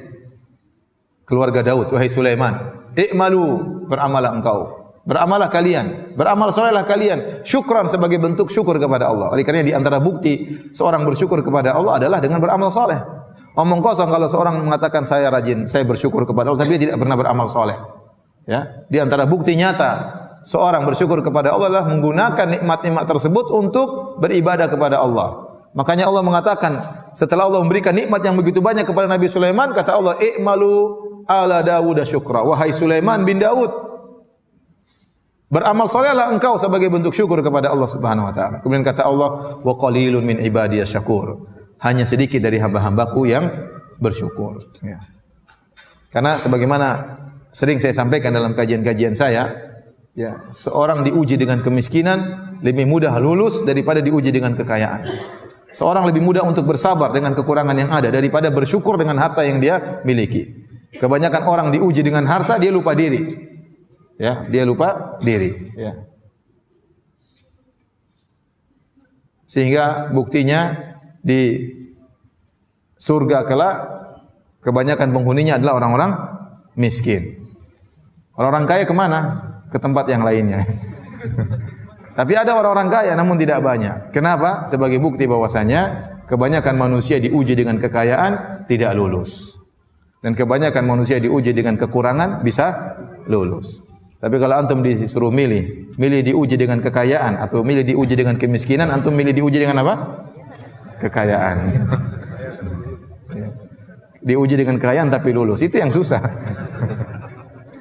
keluarga Daud, wahai Sulaiman, i'malu, beramalah engkau. Beramalah kalian, beramal solehlah kalian, syukran sebagai bentuk syukur kepada Allah. Oleh karena di antara bukti seorang bersyukur kepada Allah adalah dengan beramal soleh. Omong kosong kalau seorang mengatakan saya rajin, saya bersyukur kepada Allah, tapi dia tidak pernah beramal soleh. Ya, di antara bukti nyata seorang bersyukur kepada Allah adalah menggunakan nikmat-nikmat tersebut untuk beribadah kepada Allah. Makanya Allah mengatakan setelah Allah memberikan nikmat yang begitu banyak kepada Nabi Sulaiman, kata Allah, "I'malu ala Dawud syukra." Wahai Sulaiman bin Daud, beramal solehlah engkau sebagai bentuk syukur kepada Allah Subhanahu wa taala. Kemudian kata Allah, "Wa qalilun min ibadiyas syakur." Hanya sedikit dari hamba-hambaku yang bersyukur. Ya. Karena sebagaimana sering saya sampaikan dalam kajian-kajian saya, ya, seorang diuji dengan kemiskinan lebih mudah lulus daripada diuji dengan kekayaan. Seorang lebih mudah untuk bersabar dengan kekurangan yang ada daripada bersyukur dengan harta yang dia miliki. Kebanyakan orang diuji dengan harta, dia lupa diri. Ya, dia lupa diri. Ya. Sehingga buktinya di surga kelak kebanyakan penghuninya adalah orang-orang miskin. Orang-orang kaya kemana? Ke tempat yang lainnya. Tapi ada orang-orang kaya namun tidak banyak. Kenapa? Sebagai bukti bahwasanya kebanyakan manusia diuji dengan kekayaan tidak lulus. Dan kebanyakan manusia diuji dengan kekurangan bisa lulus. Tapi kalau antum disuruh milih diuji dengan kekayaan atau milih diuji dengan kemiskinan, antum milih diuji dengan apa? Kekayaan. Diuji dengan kekayaan tapi lulus, itu yang susah.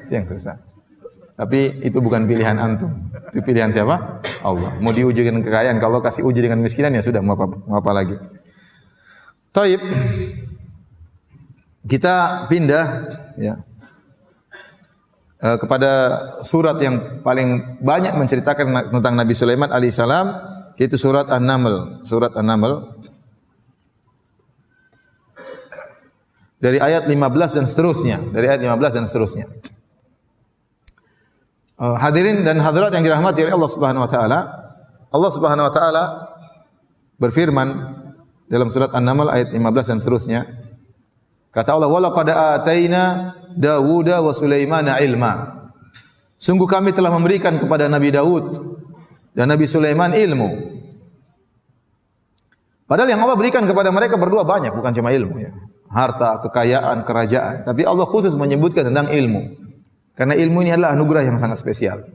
Itu yang susah. Tapi itu bukan pilihan antum. Itu pilihan siapa? Allah. Mau diuji dengan kekayaan, kalau kasih uji dengan miskinan ya sudah, mau apa lagi. Taib. Kita pindah ya kepada surat yang paling banyak menceritakan tentang Nabi Sulaiman alaihissalam, yaitu surat An-Naml. Surat An-Naml dari ayat 15 dan seterusnya, hadirin dan hadirat yang dirahmati oleh Allah Subhanahu wa taala. Allah Subhanahu wa taala berfirman dalam surat An-Naml ayat 15 dan seterusnya. Kata Allah, "Wa laqad ataina Dawuda wa Sulaimana ilma." Sungguh kami telah memberikan kepada Nabi Daud dan Nabi Sulaiman ilmu. Padahal yang Allah berikan kepada mereka berdua banyak, bukan cuma ilmu ya. Harta, kekayaan, kerajaan. Tapi Allah khusus menyebutkan tentang ilmu. Karena ilmu ini adalah anugerah yang sangat spesial.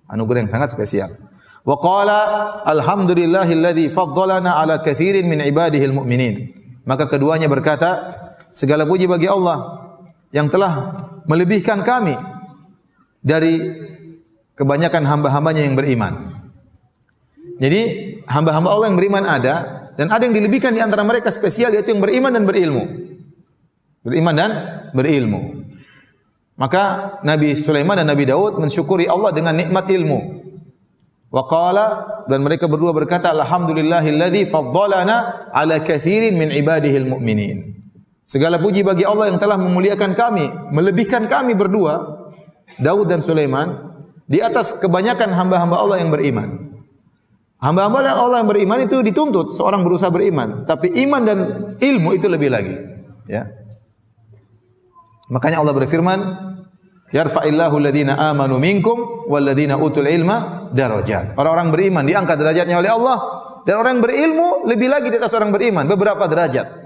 Anugerah yang sangat spesial. Wa qala alhamdulillahilladzi faddalana ala katsirin min ibadihil mu'minin. Maka keduanya berkata, segala puji bagi Allah yang telah melebihkan kami dari kebanyakan hamba-hambanya yang beriman. Jadi hamba-hamba Allah yang beriman ada, dan ada yang dilebihkan di antara mereka spesial, yaitu yang beriman dan berilmu. Beriman dan berilmu. Maka Nabi Sulaiman dan Nabi Daud mensyukuri Allah dengan nikmat ilmu. Wa qala, dan mereka berdua berkata, alhamdulillahilladzi faddalana ala katsirin min ibadihil mu'minin. Segala puji bagi Allah yang telah memuliakan kami, melebihkan kami berdua, Daud dan Sulaiman, di atas kebanyakan hamba-hamba Allah yang beriman. Hamba-hamba Allah yang beriman itu dituntut seorang berusaha beriman, tapi iman dan ilmu itu lebih lagi. Ya. Makanya Allah berfirman, yarfa'illahu alladhina amanu minkum walladhina utul ilma darajat. Orang-orang beriman diangkat derajatnya oleh Allah, dan orang yang berilmu lebih lagi di atas orang beriman, beberapa derajat.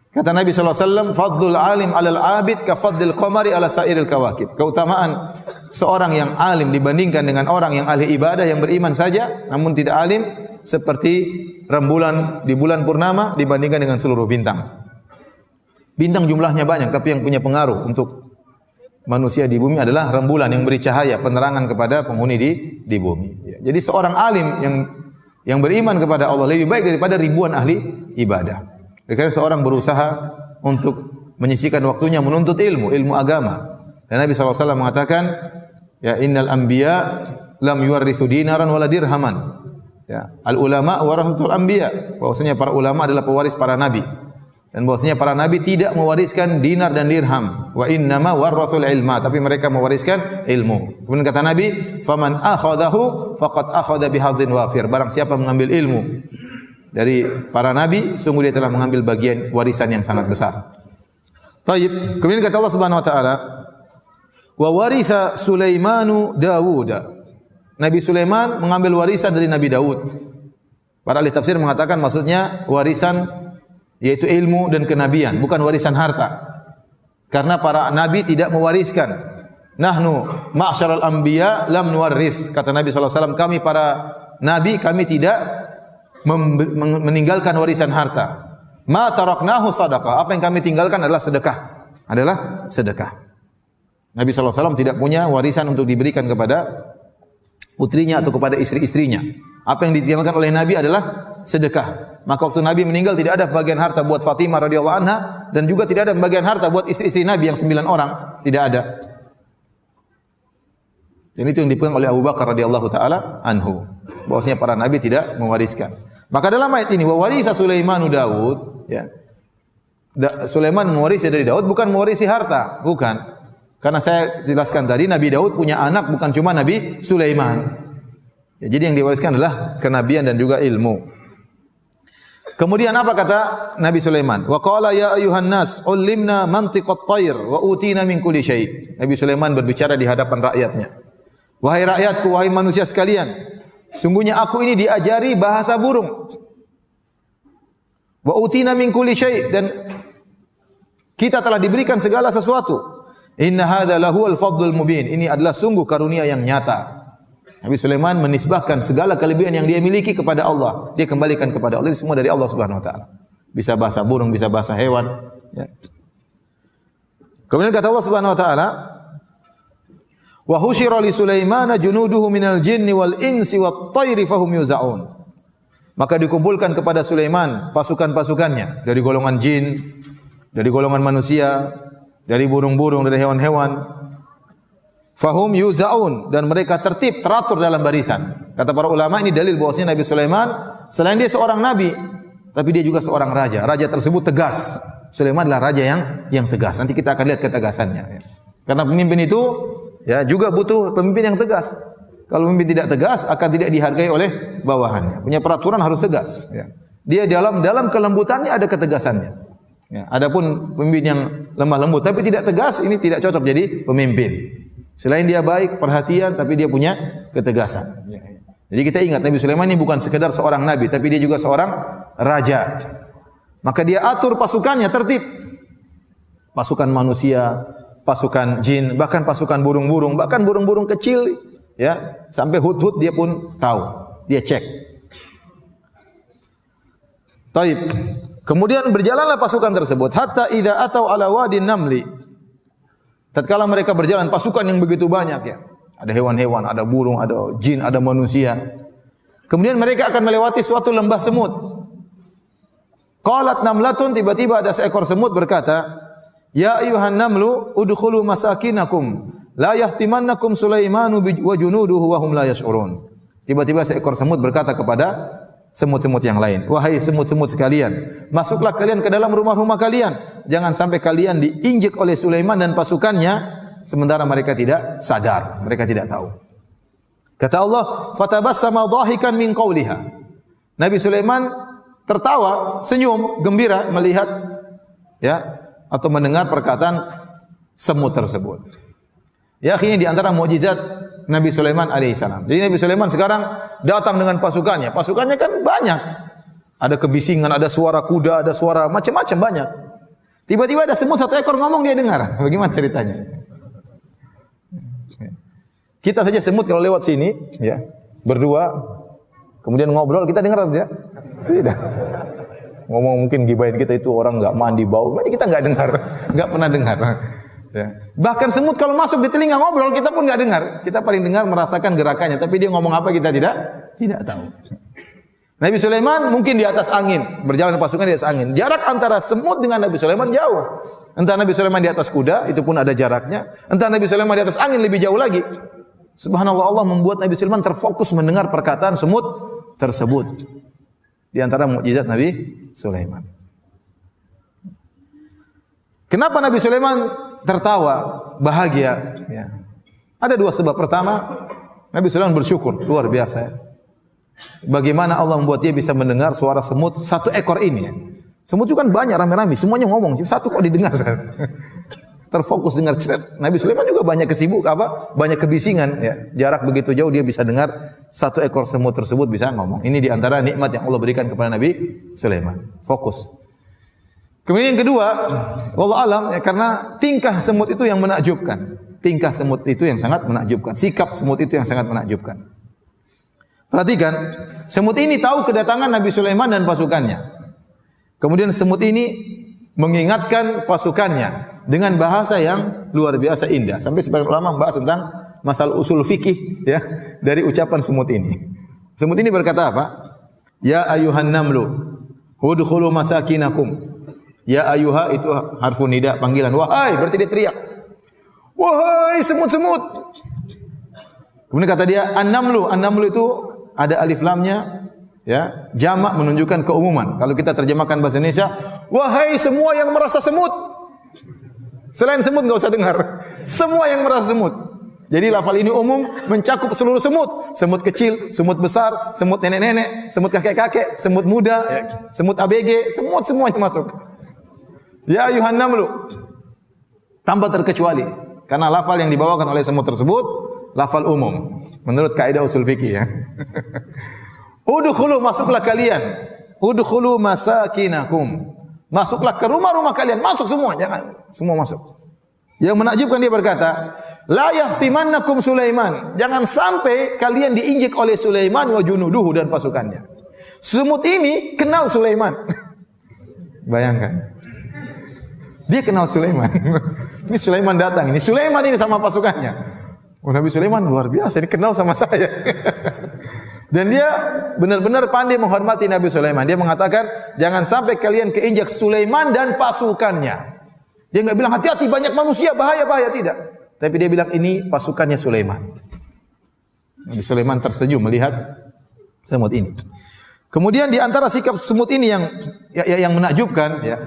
Kata Nabi SAW, fadlul alim alal abid ka fadlil qamari ala sairil kawakib. Keutamaan seorang yang alim dibandingkan dengan orang yang ahli ibadah yang beriman saja namun tidak alim, seperti rembulan di bulan purnama dibandingkan dengan seluruh bintang. Bintang jumlahnya banyak, tapi yang punya pengaruh untuk manusia di bumi adalah rembulan yang beri cahaya, penerangan kepada penghuni di bumi. Ya. Jadi seorang alim yang beriman kepada Allah lebih baik daripada ribuan ahli ibadah. Karena seorang berusaha untuk menyisihkan waktunya menuntut ilmu agama. Dan Nabi SAW mengatakan, ya innal anbiya lam yuwarrithu dinaran wala dirhaman. Ya, al ulama warathatul anbiya. Bahwasanya para ulama adalah pewaris para nabi. Dan bahwasanya para nabi tidak mewariskan dinar dan dirham. Wa innama warathul ilma, tapi mereka mewariskan ilmu. Kemudian kata Nabi, faman akhadahu faqad akhadha bihadzin wafir. Barang siapa mengambil ilmu dari para nabi, sungguh dia telah mengambil bagian warisan yang sangat besar. Taib. Kemudian kata Allah Subhanahu wa taala, wa waritha Sulaimanu Dawuda. Nabi Sulaiman mengambil warisan dari Nabi Daud. Para ahli tafsir mengatakan maksudnya warisan yaitu ilmu dan kenabian, bukan warisan harta. Karena para nabi tidak mewariskan. Nahnu ma'syaral anbiya lam nuwarris. Kata Nabi sallallahu alaihi wasallam, kami para nabi kami tidak meninggalkan warisan harta. Ma taraknahu sadaqah. Apa yang kami tinggalkan adalah sedekah. Adalah sedekah. Nabi sallallahu alaihi wasallam tidak punya warisan untuk diberikan kepada putrinya atau kepada istri-istrinya. Apa yang ditinggalkan oleh Nabi adalah sedekah. Maka waktu Nabi meninggal tidak ada bagian harta buat Fatimah radhiyallahu anha dan juga tidak ada bagian harta buat istri-istri Nabi yang 9 orang, tidak ada. Dan itu yang dipegang oleh Abu Bakar radhiyallahu taala anhu. Bahwasanya para nabi tidak mewariskan. Maka dalam ayat ini wa waritha Sulaimanu Daud, ya. Sulaiman mewarisi dari Daud bukan mewarisi harta, bukan. Karena saya jelaskan tadi Nabi Daud punya anak bukan cuma Nabi Sulaiman. Ya, jadi yang diwariskan adalah kenabian dan juga ilmu. Kemudian apa kata Nabi Sulaiman? Wa qala ya ayuhan nas ullimna mantiqat thair wa utina min kulli syai'. Nabi Sulaiman berbicara di hadapan rakyatnya. Wahai rakyatku, wahai manusia sekalian, sungguhnya aku ini diajari bahasa burung. Wa utina min kulli syai', dan kita telah diberikan segala sesuatu. Inna hadza lahuwal fadlul mubin. Ini adalah sungguh karunia yang nyata. Nabi Sulaiman menisbahkan segala kelebihan yang dia miliki kepada Allah. Dia kembalikan kepada Allah. Ini semua dari Allah Subhanahu wa taala. Bisa bahasa burung, bisa bahasa hewan, ya. Kemudian kata Allah Subhanahu wa taala, wa husyira li Sulaimana junuduhu minal jinni wal insi wat thairi fahum yuzaun. Maka dikumpulkan kepada Sulaiman pasukan-pasukannya dari golongan jin, dari golongan manusia, dari burung-burung, dari hewan-hewan. Fahum yuzaun, dan mereka tertib, teratur dalam barisan. Kata para ulama ini dalil bahwasanya Nabi Sulaiman selain dia seorang nabi, tapi dia juga seorang raja. Raja tersebut tegas. Sulaiman adalah raja yang tegas. Nanti kita akan lihat ketegasannya. Karena pemimpin itu ya juga butuh pemimpin yang tegas. Kalau pemimpin tidak tegas akan tidak dihargai oleh bawahannya. Punya peraturan harus tegas. Ya. Dia dalam kelembutannya ada ketegasannya. Ya. Adapun pemimpin yang lemah lembut tapi tidak tegas, ini tidak cocok jadi pemimpin. Selain dia baik, perhatian, tapi dia punya ketegasan. Jadi kita ingat Nabi Sulaiman ini bukan sekedar seorang nabi, tapi dia juga seorang raja. Maka dia atur pasukannya tertib. Pasukan manusia, pasukan jin, bahkan pasukan burung-burung, bahkan burung-burung kecil, ya, sampai hut-hut dia pun tahu. Dia cek. Taib. Kemudian berjalanlah pasukan tersebut hatta idza atau ala wadin namli. Tatkala mereka berjalan pasukan yang begitu banyak, ya. Ada hewan-hewan, ada burung, ada jin, ada manusia. Kemudian mereka akan melewati suatu lembah semut. Qalat namlatun, tiba-tiba ada seekor semut berkata, "Ya ayuhan namlu udkhulu masakinakum la yahtimannakum Sulaimanu wa junuduhu wa hum la yash'urun." Tiba-tiba seekor semut berkata kepada semut-semut yang lain, "Wahai semut-semut sekalian, masuklah kalian ke dalam rumah-rumah kalian. Jangan sampai kalian diinjek oleh Sulaiman dan pasukannya sementara mereka tidak sadar, mereka tidak tahu." Kata Allah, "Fatabassama dhahikan min qawliha." Nabi Sulaiman tertawa, senyum, gembira melihat, ya, atau mendengar perkataan semut tersebut. Ya, ini di antara mukjizat Nabi Sulaiman alaihissalam. Jadi Nabi Sulaiman sekarang datang dengan pasukannya. Pasukannya kan banyak. Ada kebisingan, ada suara kuda, ada suara macam-macam banyak. Tiba-tiba ada semut satu ekor ngomong, dia dengar. Bagaimana ceritanya? Kita saja semut kalau lewat sini, ya, berdua, kemudian ngobrol, kita dengar saja? Tidak. ngomong mungkin gibahin kita itu orang enggak mandi bau, makanya kita enggak dengar, enggak pernah dengar. Ya. Bahkan semut kalau masuk di telinga ngobrol kita pun enggak dengar. Kita paling dengar merasakan gerakannya, tapi dia ngomong apa kita tidak tahu. Nabi Sulaiman mungkin di atas angin, berjalan pasukan di atas angin. Jarak antara semut dengan Nabi Sulaiman jauh. Entah Nabi Sulaiman di atas kuda, itu pun ada jaraknya. Entah Nabi Sulaiman di atas angin lebih jauh lagi. Subhanallah, Allah membuat Nabi Sulaiman terfokus mendengar perkataan semut tersebut. Di antara mukjizat Nabi Sulaiman. Kenapa Nabi Sulaiman tertawa, bahagia? Ya. Ada dua sebab. Pertama, Nabi Sulaiman bersyukur, luar biasa. Ya. Bagaimana Allah membuat dia bisa mendengar suara semut satu ekor ini. Ya. Semut itu kan banyak, rame-rame, semuanya ngomong, satu kok didengar. Terfokus dengar. Nabi Sulaiman juga banyak banyak kebisingan. Ya. Jarak begitu jauh dia bisa dengar satu ekor semut tersebut bisa ngomong. Ini di antara nikmat yang Allah berikan kepada Nabi Sulaiman. Fokus. Kemudian yang kedua, wallahu alam, ya, karena tingkah semut itu yang menakjubkan. Tingkah semut itu yang sangat menakjubkan. Sikap semut itu yang sangat menakjubkan. Perhatikan, semut ini tahu kedatangan Nabi Sulaiman dan pasukannya. Kemudian semut ini mengingatkan pasukannya dengan bahasa yang luar biasa indah. Sampai sebagian ulama membahas tentang masalah usul fikih ya dari ucapan semut ini. Semut ini berkata apa? Ya ayuhan namlu, udkhulu masakinakum. Ya ayuha itu harfun nida, panggilan. Wahai, berarti dia teriak. Wahai semut-semut. Kemudian kata dia an-namlu. An-namlu itu ada alif lamnya, ya, jamak menunjukkan keumuman. Kalau kita terjemahkan bahasa Indonesia, wahai semua yang merasa semut. Selain semut enggak usah dengar. Semua yang merasa semut. Jadi lafal ini umum mencakup seluruh semut. Semut kecil, semut besar, semut nenek-nenek, semut kakek-kakek, semut muda, ya, semut ABG, semuanya masuk. Ya ayuhan namlu. Tanpa terkecuali. Karena lafal yang dibawakan oleh semut tersebut lafal umum menurut kaidah usul fikih ya. Udkhulu, masuklah kalian. Udkhulu masakinakum. Masuklah ke rumah-rumah kalian, masuk semua, jangan semua masuk. Yang menakjubkan dia berkata, la yahtimannakum Sulaiman. Jangan sampai kalian diinjek oleh Sulaiman wa junuduhu dan pasukannya. Semut ini kenal Sulaiman. Bayangkan. Dia kenal Sulaiman. Ini Sulaiman datang, ini Sulaiman ini sama pasukannya. Oh, Nabi Sulaiman luar biasa, ini kenal sama saya. Dan dia benar-benar pandai menghormati Nabi Sulaiman. Dia mengatakan, jangan sampai kalian keinjak Sulaiman dan pasukannya. Dia enggak bilang hati-hati banyak manusia, bahaya-bahaya, tidak. Tapi dia bilang ini pasukannya Sulaiman. Nabi Sulaiman tersenyum melihat semut ini. Kemudian di antara sikap semut ini yang menakjubkan, ya.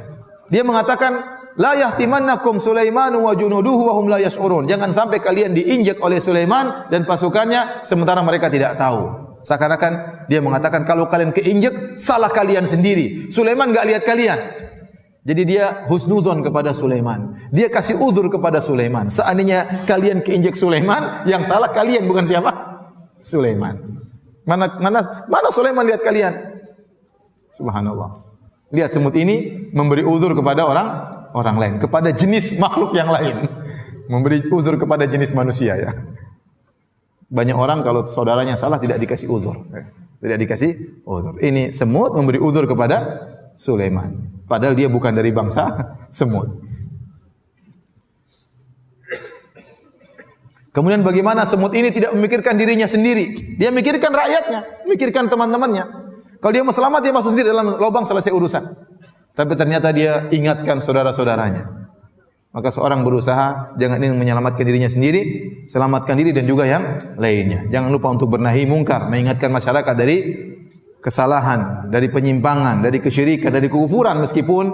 Dia mengatakan la yahtimannakum Sulaiman wa junuduhu wa hum la yash'urun. Jangan sampai kalian diinjak oleh Sulaiman dan pasukannya sementara mereka tidak tahu. Seakan-akan dia mengatakan kalau kalian keinjak salah kalian sendiri. Sulaiman enggak lihat kalian. Jadi dia husnudzon kepada Sulaiman. Dia kasih udzur kepada Sulaiman. Seandainya kalian keinjak Sulaiman, yang salah kalian bukan siapa? Sulaiman. Mana Sulaiman lihat kalian? Subhanallah. Lihat semut ini memberi udzur kepada orang lain, kepada jenis makhluk yang lain. Memberi uzur kepada jenis manusia ya. Banyak orang kalau saudaranya salah tidak dikasih uzur. Tidak dikasih uzur. Ini semut memberi uzur kepada Sulaiman. Padahal dia bukan dari bangsa semut. Kemudian bagaimana semut ini tidak memikirkan dirinya sendiri. Dia memikirkan rakyatnya, memikirkan teman-temannya. Kalau dia mau selamat, dia masuk sendiri dalam lubang, selesai urusan. Tapi ternyata dia ingatkan saudara-saudaranya. Maka seorang berusaha jangan ingin menyelamatkan dirinya sendiri, selamatkan diri dan juga yang lainnya. Jangan lupa untuk bernahi mungkar, mengingatkan masyarakat dari kesalahan, dari penyimpangan, dari kesyirikan, dari kekufuran, meskipun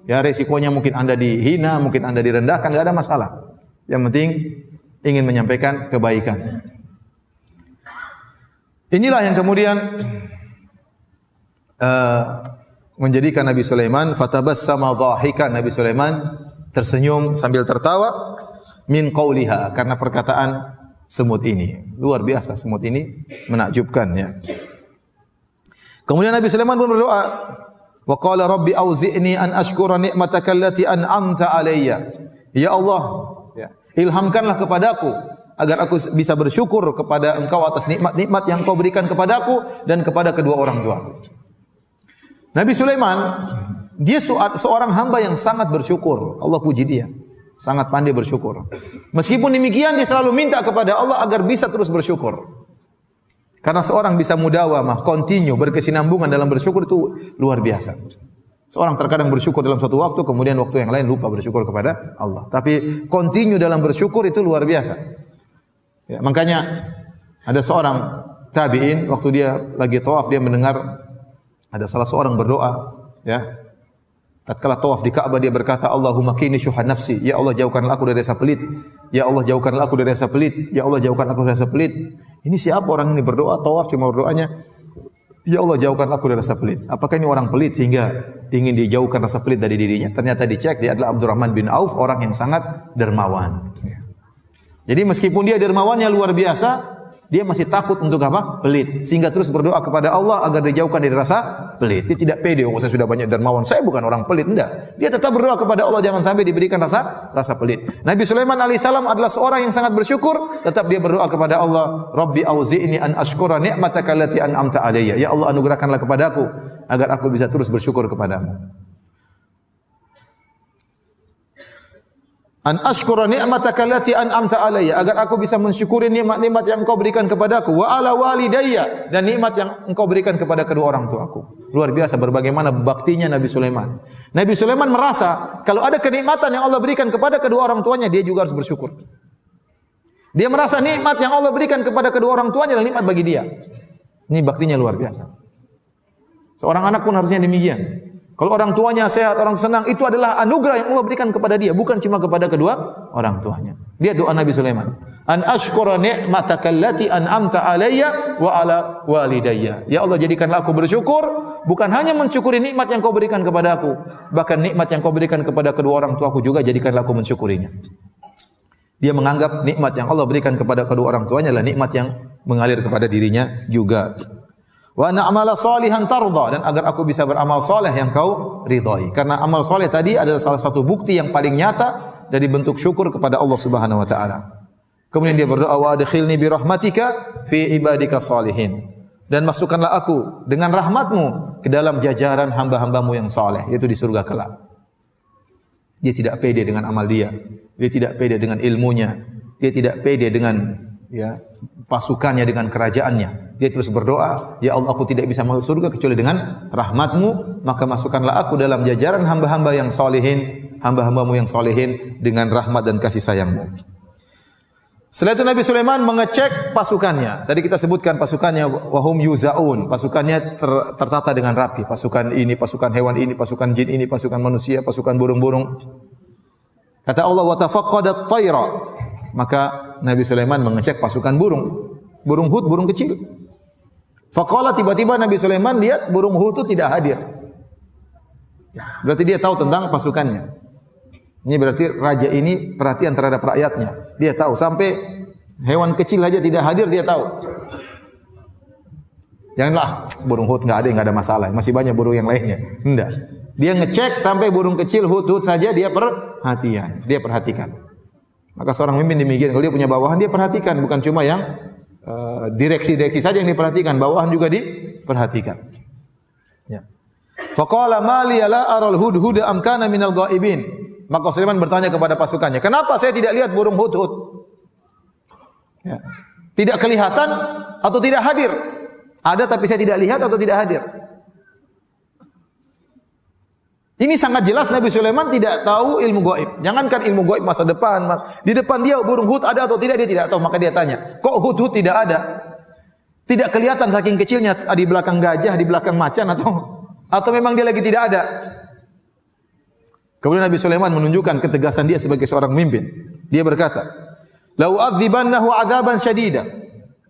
ya resikonya mungkin Anda dihina, mungkin Anda direndahkan, enggak ada masalah. Yang penting ingin menyampaikan kebaikan. Inilah yang kemudian menjadikan Nabi Sulaiman fatabassama dhahikan. Nabi Sulaiman tersenyum sambil tertawa min qauliha, karena perkataan semut ini. Luar biasa semut ini, menakjubkan ya. Kemudian Nabi Sulaiman pun berdoa, wa qala rabbi auzi'ni an ashkura ni'mataka allati an'amta alayya. Ya Allah, ya, ilhamkanlah kepadaku agar aku bisa bersyukur kepada Engkau atas nikmat-nikmat yang Kau berikan kepadaku dan kepada kedua orang tuaku. Nabi Sulaiman, dia seorang hamba yang sangat bersyukur. Allah puji dia. Sangat pandai bersyukur. Meskipun demikian, dia selalu minta kepada Allah agar bisa terus bersyukur. Karena seorang bisa mudawamah, continue, berkesinambungan dalam bersyukur itu luar biasa. Seorang terkadang bersyukur dalam suatu waktu, kemudian waktu yang lain lupa bersyukur kepada Allah. Tapi continue dalam bersyukur itu luar biasa. Ya, makanya ada seorang tabi'in, waktu dia lagi tawaf, dia mendengar ada salah seorang berdoa, ya. Tatkala tawaf di Ka'bah dia berkata, Allahumma qini syuhan nafsi, ya Allah jauhkanlah aku dari rasa pelit. Ya Allah jauhkanlah aku dari rasa pelit. Ya Allah jauhkanlah aku dari rasa pelit. Ini siapa orang ini berdoa tawaf cuma berdoanya, ya Allah jauhkanlah aku dari rasa pelit. Apakah ini orang pelit sehingga ingin dijauhkan rasa pelit dari dirinya? Ternyata dicek dia adalah Abdurrahman bin Auf, orang yang sangat dermawan. Jadi meskipun dia dermawannya luar biasa, dia masih takut untuk apa? Pelit. Sehingga terus berdoa kepada Allah agar dijauhkan dari rasa pelit. Dia tidak pede, oh saya sudah banyak dermawan, saya bukan orang pelit. Enggak. Dia tetap berdoa kepada Allah jangan sampai diberikan rasa pelit. Nabi Sulaiman alaihissalam adalah seorang yang sangat bersyukur, tetap dia berdoa kepada Allah, Rabbi auzi'ni an ashkura ni'mataka allati an'amta alayya. Ya Allah anugerahkanlah kepadaku agar aku bisa terus bersyukur kepadamu. An ashkura ni'mataka allati an'amta alayya, agar aku bisa mensyukuri nikmat-nikmat yang Engkau berikan kepadaku, wa ala walidayya, dan nikmat yang Engkau berikan kepada kedua orang tuaku. Luar biasa bagaimana baktinya Nabi Sulaiman. Nabi Sulaiman merasa kalau ada kenikmatan yang Allah berikan kepada kedua orang tuanya, dia juga harus bersyukur. Dia merasa nikmat yang Allah berikan kepada kedua orang tuanya adalah nikmat bagi dia. Ini baktinya luar biasa. Seorang anak pun harusnya demikian. Kalau orang tuanya sehat, orang senang, itu adalah anugerah yang Allah berikan kepada dia, bukan cuma kepada kedua orang tuanya. Dia doa Nabi Sulaiman, an ashkura ni'mataka allati an'amta alayya wa ala walidayya. Ya Allah jadikanlah aku bersyukur, bukan hanya mensyukuri nikmat yang Kau berikan kepada aku, bahkan nikmat yang Kau berikan kepada kedua orang tuaku juga jadikanlah aku mensyukurinya. Dia menganggap nikmat yang Allah berikan kepada kedua orang tuanya adalah nikmat yang mengalir kepada dirinya juga. Wa na'mala salihan tarda, dan agar aku bisa beramal saleh yang Kau ridhai. Karena amal saleh tadi adalah salah satu bukti yang paling nyata dari bentuk syukur kepada Allah Subhanahu wa taala. Kemudian dia berdoa, wa adkhilni bi rahmatika fi ibadika salihin, dan masukkanlah aku dengan rahmat-Mu ke dalam jajaran hamba-hamba-Mu yang saleh, yaitu di surga kelak. Dia tidak pede dengan amal dia tidak pede dengan ilmunya, dia tidak pede dengan pasukannya, dengan kerajaannya. Dia terus berdoa, ya Allah aku tidak bisa masuk surga kecuali dengan rahmat-Mu, maka masukkanlah aku dalam jajaran hamba-hamba yang salihin, hamba-hamba-Mu yang salihin dengan rahmat dan kasih sayang-Mu. Setelah itu Nabi Sulaiman mengecek pasukannya. Tadi kita sebutkan pasukannya wahum yuzaun, pasukannya tertata dengan rapi. Pasukan ini, pasukan hewan ini, pasukan jin ini, pasukan manusia, pasukan burung-burung. Kata Allah, wa tafaqqadat tayra. Maka Nabi Sulaiman mengecek pasukan burung hut, burung kecil. Faqala, tiba-tiba Nabi Sulaiman lihat burung hut itu tidak hadir. Berarti dia tahu tentang pasukannya. Ini berarti raja ini perhatian terhadap rakyatnya. Dia tahu sampai hewan kecil saja tidak hadir dia tahu. Janganlah burung hut enggak ada masalah. Masih banyak burung yang lainnya. Enggak. Dia ngecek sampai burung kecil hut saja dia perhatikan. Maka seorang pemimpin demikian, kalau dia punya bawahan dia perhatikan, bukan cuma yang direksi saja yang diperhatikan, bawahan juga diperhatikan. Ya. Faqala ma li la aral hudhuda am kana minal ghaibin. Maka Sulaiman bertanya kepada pasukannya, kenapa saya tidak lihat burung hudhud? Ya. Tidak kelihatan atau tidak hadir? Ada tapi saya tidak lihat atau tidak hadir. Ini sangat jelas Nabi Sulaiman tidak tahu ilmu gaib. Jangankan ilmu gaib masa depan, di depan dia burung hud ada atau tidak dia tidak tahu. Maka dia tanya, kok hud tidak ada? Tidak kelihatan saking kecilnya, di belakang gajah, di belakang macan atau memang dia lagi tidak ada? Kemudian Nabi Sulaiman menunjukkan ketegasan dia sebagai seorang pemimpin. Dia berkata, "Lau adzibannahu adzaban syadida."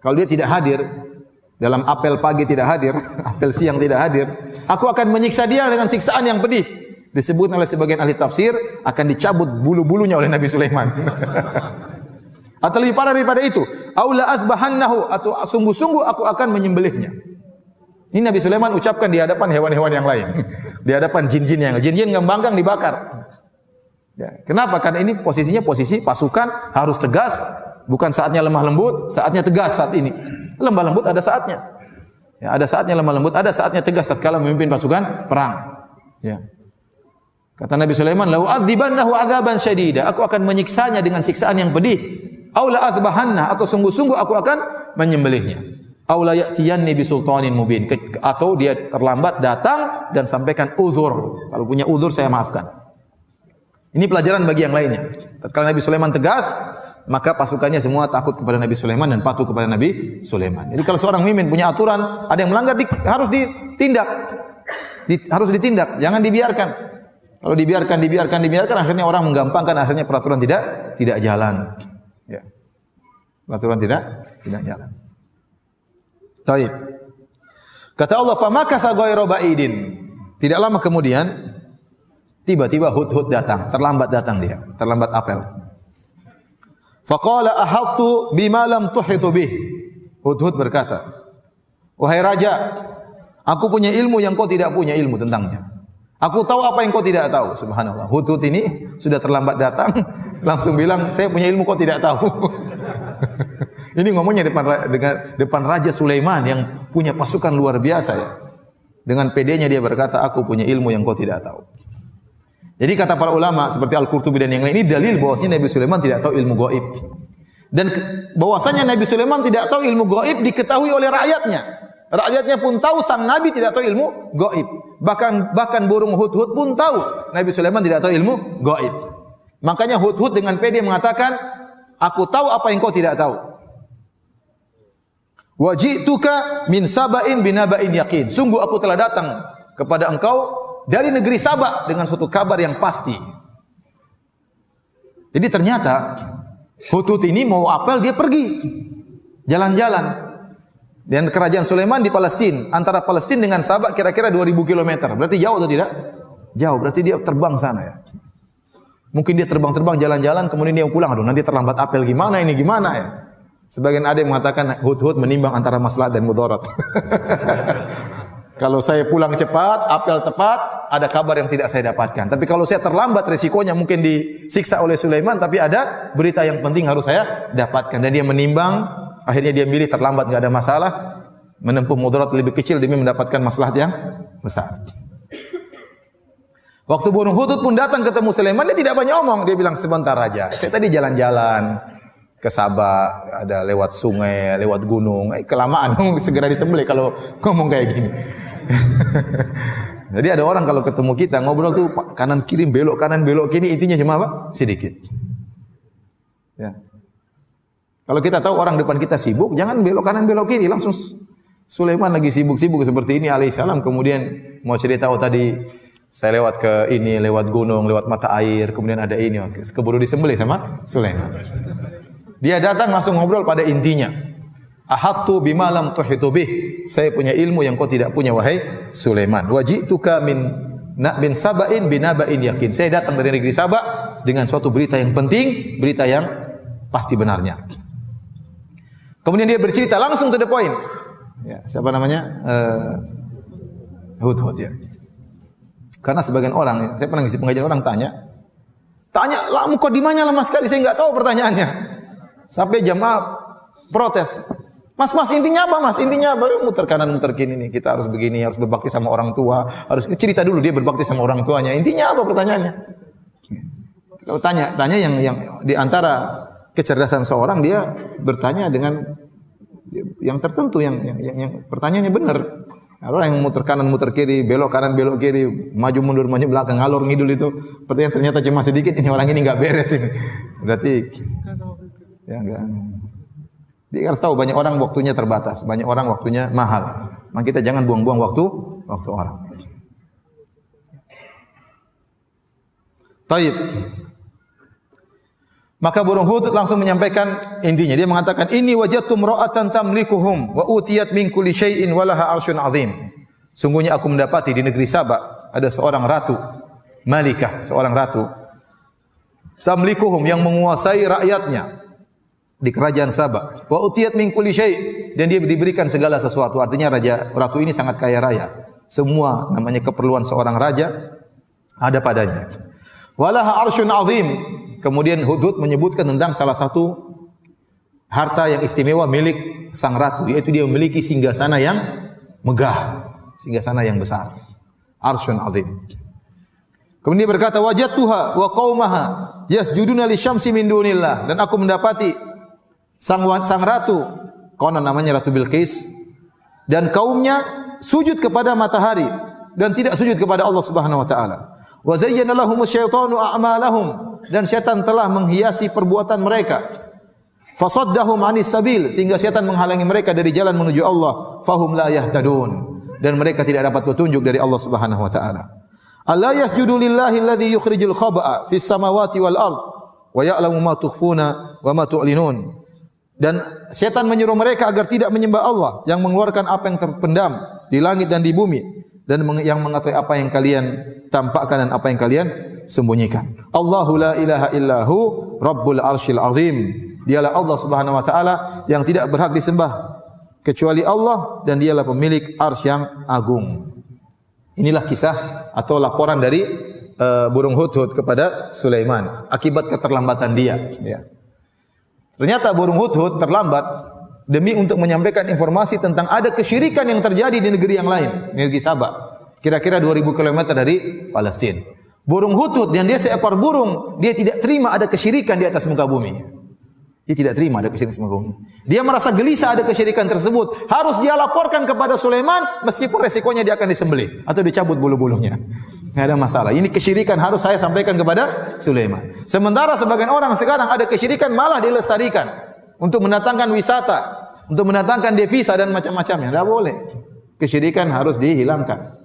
Kalau dia tidak hadir, dalam apel pagi tidak hadir, apel siang tidak hadir, aku akan menyiksa dia dengan siksaan yang pedih. Disebut oleh sebagian ahli tafsir akan dicabut bulu-bulunya oleh Nabi Sulaiman. Atau lebih parah daripada itu, aula azbahannahu, atau sungguh-sungguh aku akan menyembelihnya. Ini Nabi Sulaiman ucapkan di hadapan hewan-hewan yang lain, di hadapan jin-jin yang ngembangkang dibakar. Ya, kenapa? Karena ini posisinya posisi pasukan harus tegas, bukan saatnya lemah lembut, saatnya tegas saat ini. Lemah lembut ada saatnya. Ya, ada saatnya lemah lembut, ada saatnya tegas tatkala memimpin pasukan perang. Ya. Kata Nabi Sulaiman, "Lau adzibannahu adzaban syadida." Aku akan menyiksanya dengan siksaan yang pedih. Aw la adzbahanna, atau sungguh-sungguh aku akan menyembelihnya. Aw la ya'tiyanni bi sultanin mubin, atau dia terlambat datang dan sampaikan uzur. Kalau punya uzur saya maafkan. Ini pelajaran bagi yang lainnya. Tatkala Nabi Sulaiman tegas, maka pasukannya semua takut kepada Nabi Sulaiman dan patuh kepada Nabi Sulaiman. Jadi kalau seorang pemimpin punya aturan, ada yang melanggar harus ditindak. Harus ditindak, jangan dibiarkan. Kalau dibiarkan, akhirnya orang menggampangkan, akhirnya peraturan tidak jalan. Ya. Peraturan tidak jalan. Taib. Kata Allah, "Famakatha ghairu ba'idin." Tidak lama kemudian tiba-tiba Hudhud datang, terlambat apel. Faqala ahattu bima lam tuhitu bih. Hudhud berkata, "Wahai raja, aku punya ilmu yang kau tidak punya ilmu tentangnya. Aku tahu apa yang kau tidak tahu." Subhanallah. Hudhud ini sudah terlambat datang, langsung bilang, "Saya punya ilmu kau tidak tahu." Ini ngomongnya depan Raja Sulaiman yang punya pasukan luar biasa ya. Dengan pedenya dia berkata, "Aku punya ilmu yang kau tidak tahu." Jadi kata para ulama seperti Al-Qurtubi dan yang lain, ini dalil bahwasanya Nabi Sulaiman tidak tahu ilmu gaib. Dan bahwasanya Nabi Sulaiman tidak tahu ilmu gaib diketahui oleh rakyatnya. Rakyatnya pun tahu sang Nabi tidak tahu ilmu gaib. Bahkan burung Hudhud pun tahu Nabi Sulaiman tidak tahu ilmu gaib. Makanya Hudhud dengan pede mengatakan, "Aku tahu apa yang kau tidak tahu." Wa ji'tuka min saba'in binaba'in yaqin. Sungguh aku telah datang kepada engkau dari negeri Saba dengan suatu kabar yang pasti. Jadi ternyata Hudhud ini mau apel, dia pergi jalan-jalan. Dan kerajaan Sulaiman di Palestina, antara Palestina dengan Saba kira-kira 2000 km. Berarti jauh atau tidak? Jauh, berarti dia terbang sana ya. Mungkin dia terbang-terbang jalan-jalan kemudian dia pulang, aduh nanti terlambat apel gimana ya. Sebagian ada yang mengatakan Hudhud menimbang antara maslahat dan mudarat. Kalau saya pulang cepat, apel tepat, ada kabar yang tidak saya dapatkan. Tapi kalau saya terlambat, resikonya mungkin disiksa oleh Sulaiman, tapi ada berita yang penting harus saya dapatkan. Dan dia menimbang, akhirnya dia milih terlambat, enggak ada masalah, menempuh mudarat lebih kecil demi mendapatkan maslahat yang besar. Waktu burung Hudhud pun datang ketemu Sulaiman, dia tidak banyak omong, dia bilang, "Sebentar aja, saya tadi jalan-jalan ke Sabah, ada lewat sungai, lewat gunung, kelamaan segera disembelih kalau ngomong kayak gini." Jadi ada orang kalau ketemu kita ngobrol tuh kanan kiri belok kanan belok kiri, intinya cuma apa? Sedikit. Ya. Kalau kita tahu orang depan kita sibuk, jangan belok kanan belok kiri, langsung Sulaiman lagi sibuk-sibuk seperti ini alaihissalam, kemudian mau cerita, "Oh tadi saya lewat ke ini, lewat gunung, lewat mata air, kemudian ada ini." Keburu disembelih sama Sulaiman. Dia datang langsung ngobrol pada intinya. "Ahattu bima lam tuhitu bih." Saya punya ilmu yang kau tidak punya wahai Sulaiman. "Wa ji'tuka min saba'in binaba'in yaqin." Saya datang dari negeri Sabah dengan suatu berita yang penting, berita yang pasti benarnya. Kemudian dia bercerita langsung to the point. Ya, siapa namanya? Hudhud ya. Karena sebagian orang, saya pernah ngisi pengajian, orang tanya, lah mukadimahnya lama sekali, saya enggak tahu pertanyaannya. Sampai jamaah protes. Mas, intinya apa mas? Intinya apa? Muter kanan, muter kiri nih. Kita harus begini, harus berbakti sama orang tua. Harus cerita dulu dia berbakti sama orang tuanya. Intinya apa pertanyaannya? Kalau tanya yang di antara kecerdasan seorang, dia bertanya dengan yang tertentu, yang pertanyaannya benar. Kalau yang muter kanan, muter kiri, belok kanan, belok kiri, maju mundur, maju belakang, ngalor ngidul itu, pertanyaan ternyata cuma sedikit. Ini orang ini nggak beres ini. Berarti ya enggak. Dia harus tahu banyak orang waktunya terbatas, banyak orang waktunya mahal. Maka kita jangan buang-buang waktu orang. Taib. Maka burung Hudhud langsung menyampaikan intinya. Dia mengatakan, "Inni wajadtu imra'atan tamlikuhum wa utiyat min kulli syai'in wa laha 'arsyun 'azim." Sungguhnya aku mendapati di negeri Sabah ada seorang ratu, malikah, seorang ratu. Tamlikuhum, yang menguasai rakyatnya di kerajaan Sabah. Wa utiyat min kulli syai', dan dia diberikan segala sesuatu. Artinya ratu ini sangat kaya raya. Semua namanya keperluan seorang raja ada padanya. Walaha 'arsyun 'azim. Kemudian Hudhud menyebutkan tentang salah satu harta yang istimewa milik sang ratu, yaitu dia memiliki singgasana yang megah, singgasana yang besar. Arsyun azim. Kemudian dia berkata, wajadtuha wa qaumaha yasjuduna lisyamsi min dunillah, dan aku mendapati sang ratu, konon namanya Ratu Bilqis, dan kaumnya sujud kepada matahari dan tidak sujud kepada Allah Subhanahu wa taala. Wa zayyana lahumus syaitanu a'malahum, dan syaitan telah menghiasi perbuatan mereka. Fasaddahum 'anis sabil, sehingga syaitan menghalangi mereka dari jalan menuju Allah. Fahum la yahtadun, dan mereka tidak dapat petunjuk dari Allah Subhanahu wa taala. Alla yasjudu lillahi alladhi yukhrijul khaba'a fis samawati wal ard wa ya'lamu ma tukhfuna wa ma tu'linun. Dan setan menyuruh mereka agar tidak menyembah Allah yang mengeluarkan apa yang terpendam di langit dan di bumi, dan yang mengetahui apa yang kalian tampakkan dan apa yang kalian sembunyikan. Allahu la ilaha illahu rabbul arsyil azim. Dialah Allah Subhanahu wa taala yang tidak berhak disembah kecuali Allah, dan dialah pemilik arsy yang agung. Inilah kisah atau laporan dari burung hudhud kepada Sulaiman akibat keterlambatan dia. Ya. Ternyata burung hudhud terlambat demi untuk menyampaikan informasi tentang ada kesyirikan yang terjadi di negeri yang lain, negeri Sabah, kira-kira 2000 km dari Palestina. Burung hudhud, dan dia seekor burung, dia tidak terima ada kesyirikan di atas muka bumi. Dia tidak terima ada kesyirikan di muka bumi. Dia merasa gelisah ada kesyirikan tersebut. Harus dia laporkan kepada Sulaiman, meskipun resikonya dia akan disembelih atau dicabut bulu-bulunya. Tidak ada masalah. Ini kesyirikan harus saya sampaikan kepada Sulaiman. Sementara sebagian orang sekarang ada kesyirikan malah dilestarikan untuk mendatangkan wisata, untuk mendatangkan devisa dan macam-macamnya. Tidak boleh. Kesyirikan harus dihilangkan.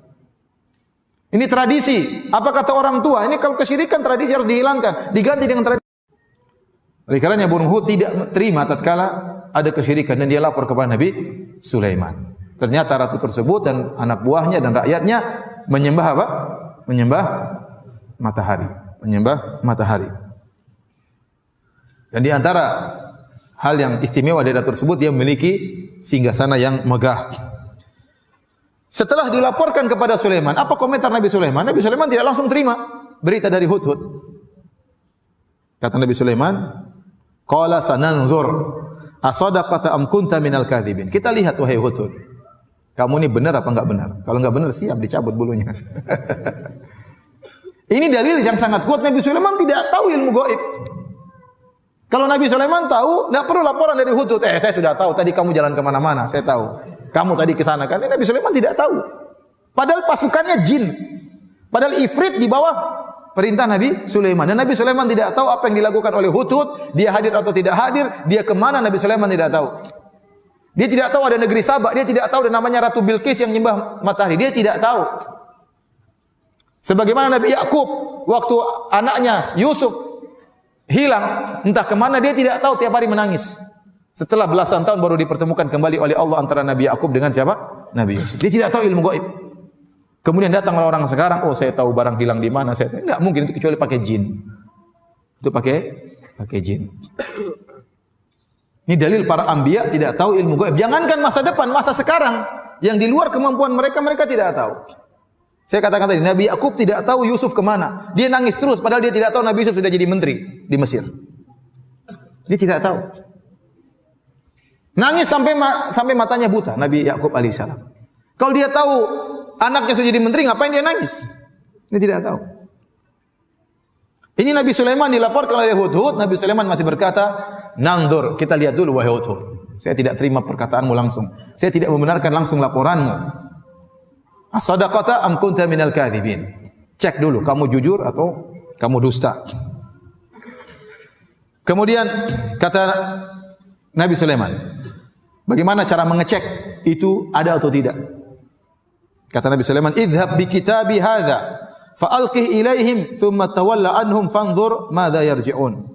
Ini tradisi. Apa kata orang tua? Ini kalau kesyirikan tradisi harus dihilangkan, diganti dengan tradisi. Oleh karenanya burung hudhud tidak terima tatkala ada kesyirikan, dan dia lapor kepada Nabi Sulaiman. Ternyata ratu tersebut dan anak buahnya dan rakyatnya menyembah apa? Menyembah matahari, menyembah matahari. Dan di antara hal yang istimewa dari ratu tersebut, dia memiliki singgasana yang megah. Setelah dilaporkan kepada Sulaiman, apa komentar Nabi Sulaiman? Nabi Sulaiman tidak langsung terima berita dari hudhud. Kata Nabi Sulaiman, qala sananzur asadaqata am kunta minal kadhibin. Kita lihat wahai hudhud, kamu ini benar apa enggak benar? Kalau enggak benar, siap dicabut bulunya. Ini dalil yang sangat kuat. Nabi Sulaiman tidak tahu ilmu gaib. Kalau Nabi Sulaiman tahu, tidak perlu laporan dari hudhud. Saya sudah tahu, tadi kamu jalan kemana-mana, saya tahu. Kamu tadi ke sana kan? Nabi Sulaiman tidak tahu. Padahal pasukannya jin. Padahal ifrit di bawah perintah Nabi Sulaiman. Dan Nabi Sulaiman tidak tahu apa yang dilakukan oleh hudhud. Dia hadir atau tidak hadir. Dia kemana, Nabi Sulaiman tidak tahu. Dia tidak tahu ada negeri Sabah. Dia tidak tahu ada namanya Ratu Bilqis yang menyembah matahari. Dia tidak tahu. Sebagaimana Nabi Yakub, waktu anaknya Yusuf hilang, entah kemana, dia tidak tahu, tiap hari menangis. Setelah belasan tahun baru dipertemukan kembali oleh Allah antara Nabi Yakub dengan siapa? Nabi Yusuf. Dia tidak tahu ilmu gaib. Kemudian datanglah orang sekarang, oh saya tahu barang hilang di mana, saya tahu. Enggak mungkin itu kecuali pakai jin. Itu pakai jin. Ini dalil para anbiya tidak tahu ilmu gaib. Jangankan masa depan, masa sekarang yang di luar kemampuan mereka, mereka tidak tahu. Saya katakan tadi, Nabi Yakub tidak tahu Yusuf kemana. Dia nangis terus, padahal dia tidak tahu Nabi Yusuf sudah jadi menteri di Mesir. Dia tidak tahu. Nangis sampai matanya buta, Nabi Yakub alaihissalam. Kalau dia tahu anaknya sudah jadi menteri, ngapain dia nangis? Dia tidak tahu. Ini Nabi Sulaiman dilaporkan oleh hudhud. Nabi Sulaiman masih berkata, "Nanzur, kita lihat dulu wahai hudhud. Saya tidak terima perkataanmu langsung. Saya tidak membenarkan langsung laporanmu. Asadaqata am kunta minal kadhibin." Cek dulu, kamu jujur atau kamu dusta. Kemudian kata Nabi Sulaiman, bagaimana cara mengecek itu ada atau tidak? Kata Nabi Sulaiman, "Idhhab bi kitabi hadza fa alqih ilaihim thumma tawalla anhum fanzur madza yarji'un."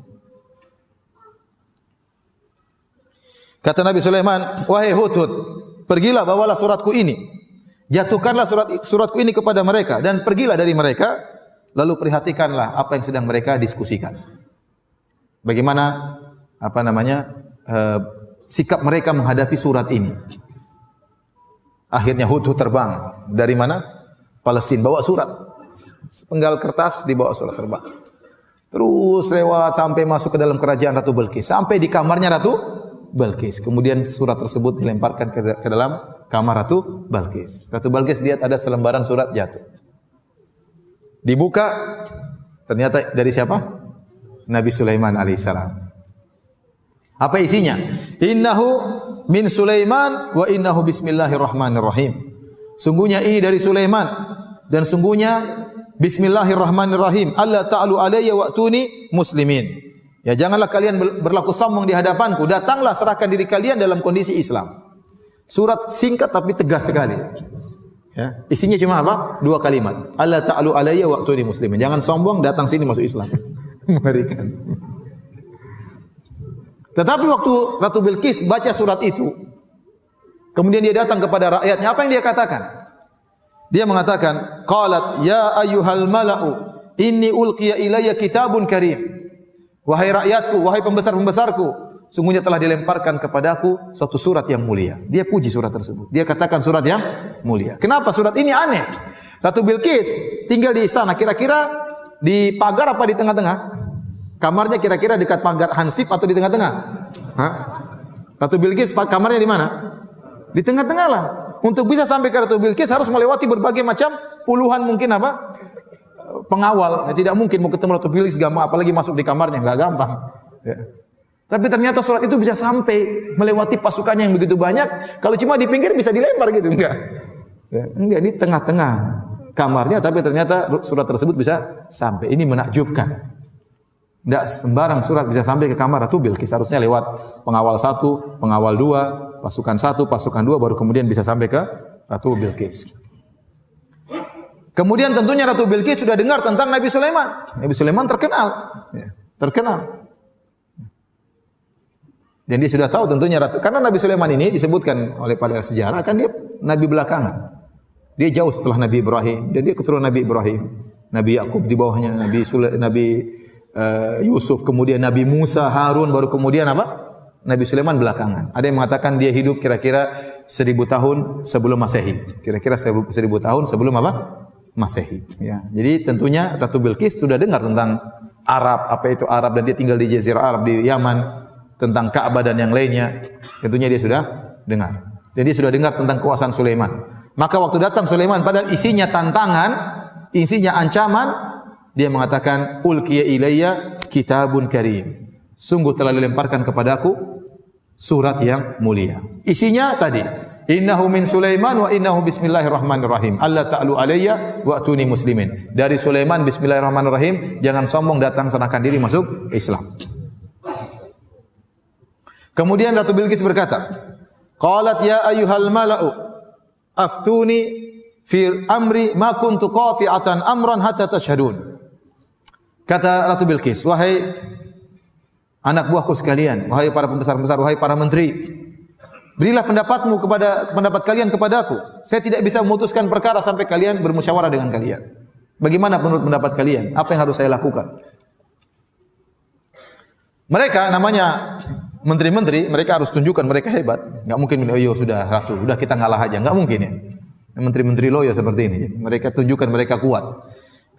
Kata Nabi Sulaiman, "Wahai hudhud, pergilah bawalah suratku ini. Jatuhkanlah suratku ini kepada mereka dan pergilah dari mereka, lalu perhatikanlah apa yang sedang mereka diskusikan. Bagaimana sikap mereka menghadapi surat ini." Akhirnya hudhud terbang dari mana? Palestina, bawa surat. Sepenggal kertas dibawa surat terbang. Terus lewat sampai masuk ke dalam kerajaan Ratu Bilqis, sampai di kamarnya Ratu Bilqis. Kemudian surat tersebut dilemparkan ke dalam kamar Ratu Balqis. Ratu Balqis lihat ada selembaran surat jatuh. Dibuka, ternyata dari siapa? Nabi Sulaiman alaihissalam. Apa isinya? Innahu min Sulaiman wa innahu bismillahirrahmanirrahim. Sungguhnya ini dari Sulaiman dan sungguhnya bismillahirrahmanirrahim. Allah ta'alu alayya wa'tuni muslimin. Ya janganlah kalian berlaku sombong di hadapanku. Datanglah serahkan diri kalian dalam kondisi Islam. Surat singkat tapi tegas sekali. Ya, isinya cuma apa? 2 kalimat. Allah ta'alu alayya wa'tuni muslimin. Jangan sombong, datang sini masuk Islam. Mengerikan. Tetapi waktu Ratu Bilqis baca surat itu, kemudian dia datang kepada rakyatnya, apa yang dia katakan? Dia mengatakan, qalat ya ayyuhal mala'u inni ulqiya ilayya kitabun karim. Wahai rakyatku, wahai pembesar-pembesarku, sungguhnya telah dilemparkan kepadaku suatu surat yang mulia. Dia puji surat tersebut. Dia katakan surat yang mulia. Kenapa surat ini aneh? Ratu Bilqis tinggal di istana, kira-kira di pagar apa di tengah-tengah? Kamarnya kira-kira dekat pagar hansip atau di tengah-tengah? Hah? Ratu Bilqis kamarnya di mana? Di tengah-tengah lah. Untuk bisa sampai ke Ratu Bilqis harus melewati berbagai macam puluhan mungkin apa? Pengawal. Ya, tidak mungkin mau ketemu Ratu Bilqis gampang, apalagi masuk di kamarnya enggak gampang. Ya. Tapi ternyata surat itu bisa sampai melewati pasukannya yang begitu banyak. Kalau cuma di pinggir bisa dilempar gitu, enggak. Ya, enggak, ini tengah-tengah kamarnya tapi ternyata surat tersebut bisa sampai. Ini menakjubkan. Tidak sembarang surat bisa sampai ke kamar Ratu Bilqis. Harusnya lewat pengawal 1, pengawal 2, pasukan 1, pasukan 2 baru kemudian bisa sampai ke Ratu Bilqis. Kemudian tentunya Ratu Bilqis sudah dengar tentang Nabi Sulaiman. Nabi Sulaiman terkenal, ya, terkenal. Dan dia sudah tahu tentunya karena Nabi Sulaiman ini disebutkan oleh para sejarah kan dia nabi belakangan. Dia jauh setelah Nabi Ibrahim dan dia keturunan Nabi Ibrahim. Nabi Yakub di bawahnya, Nabi Yusuf, kemudian Nabi Musa, Harun, baru kemudian apa? Nabi Sulaiman belakangan. Ada yang mengatakan dia hidup kira-kira 1000 tahun sebelum Masehi. Kira-kira 1000 tahun sebelum apa? Masehi. Ya. Jadi tentunya Ratu Bilqis sudah dengar tentang Arab, apa itu Arab, dan dia tinggal di Jazirah Arab di Yaman, tentang Ka'bah dan yang lainnya. Tentunya dia sudah dengar. Dan dia sudah dengar tentang kekuasaan Sulaiman. Maka waktu datang Sulaiman padahal isinya tantangan, isinya ancaman, dia mengatakan ulqiya ilayya kitabun karim. Sungguh telah dilemparkan kepadaku surat yang mulia. Isinya tadi, innahu min Sulaiman wa innahu bismillahirrahmanirrahim. Allah ta'alu alayya wa atuni muslimin. Dari Sulaiman bismillahirrahmanirrahim, jangan sombong, datang serahkan diri masuk Islam. Kemudian Ratu Bilqis berkata, qalat ya ayyuhal mala'u aftuni fi amri ma kuntu qati'atan amran hatta tashhadun. Kata Ratu Bilqis, wahai anak buahku sekalian, wahai para pembesar-pembesar, wahai para menteri, berilah pendapat kalian kepadaku. Saya tidak bisa memutuskan perkara sampai kalian bermusyawarah dengan kalian. Bagaimana menurut pendapat kalian? Apa yang harus saya lakukan? Mereka namanya menteri-menteri, mereka harus tunjukkan mereka hebat. Enggak mungkin oh sudah ratu, udah kita ngalah aja, enggak mungkin ya. Menteri-menteri loyo seperti ini. Mereka tunjukkan mereka kuat.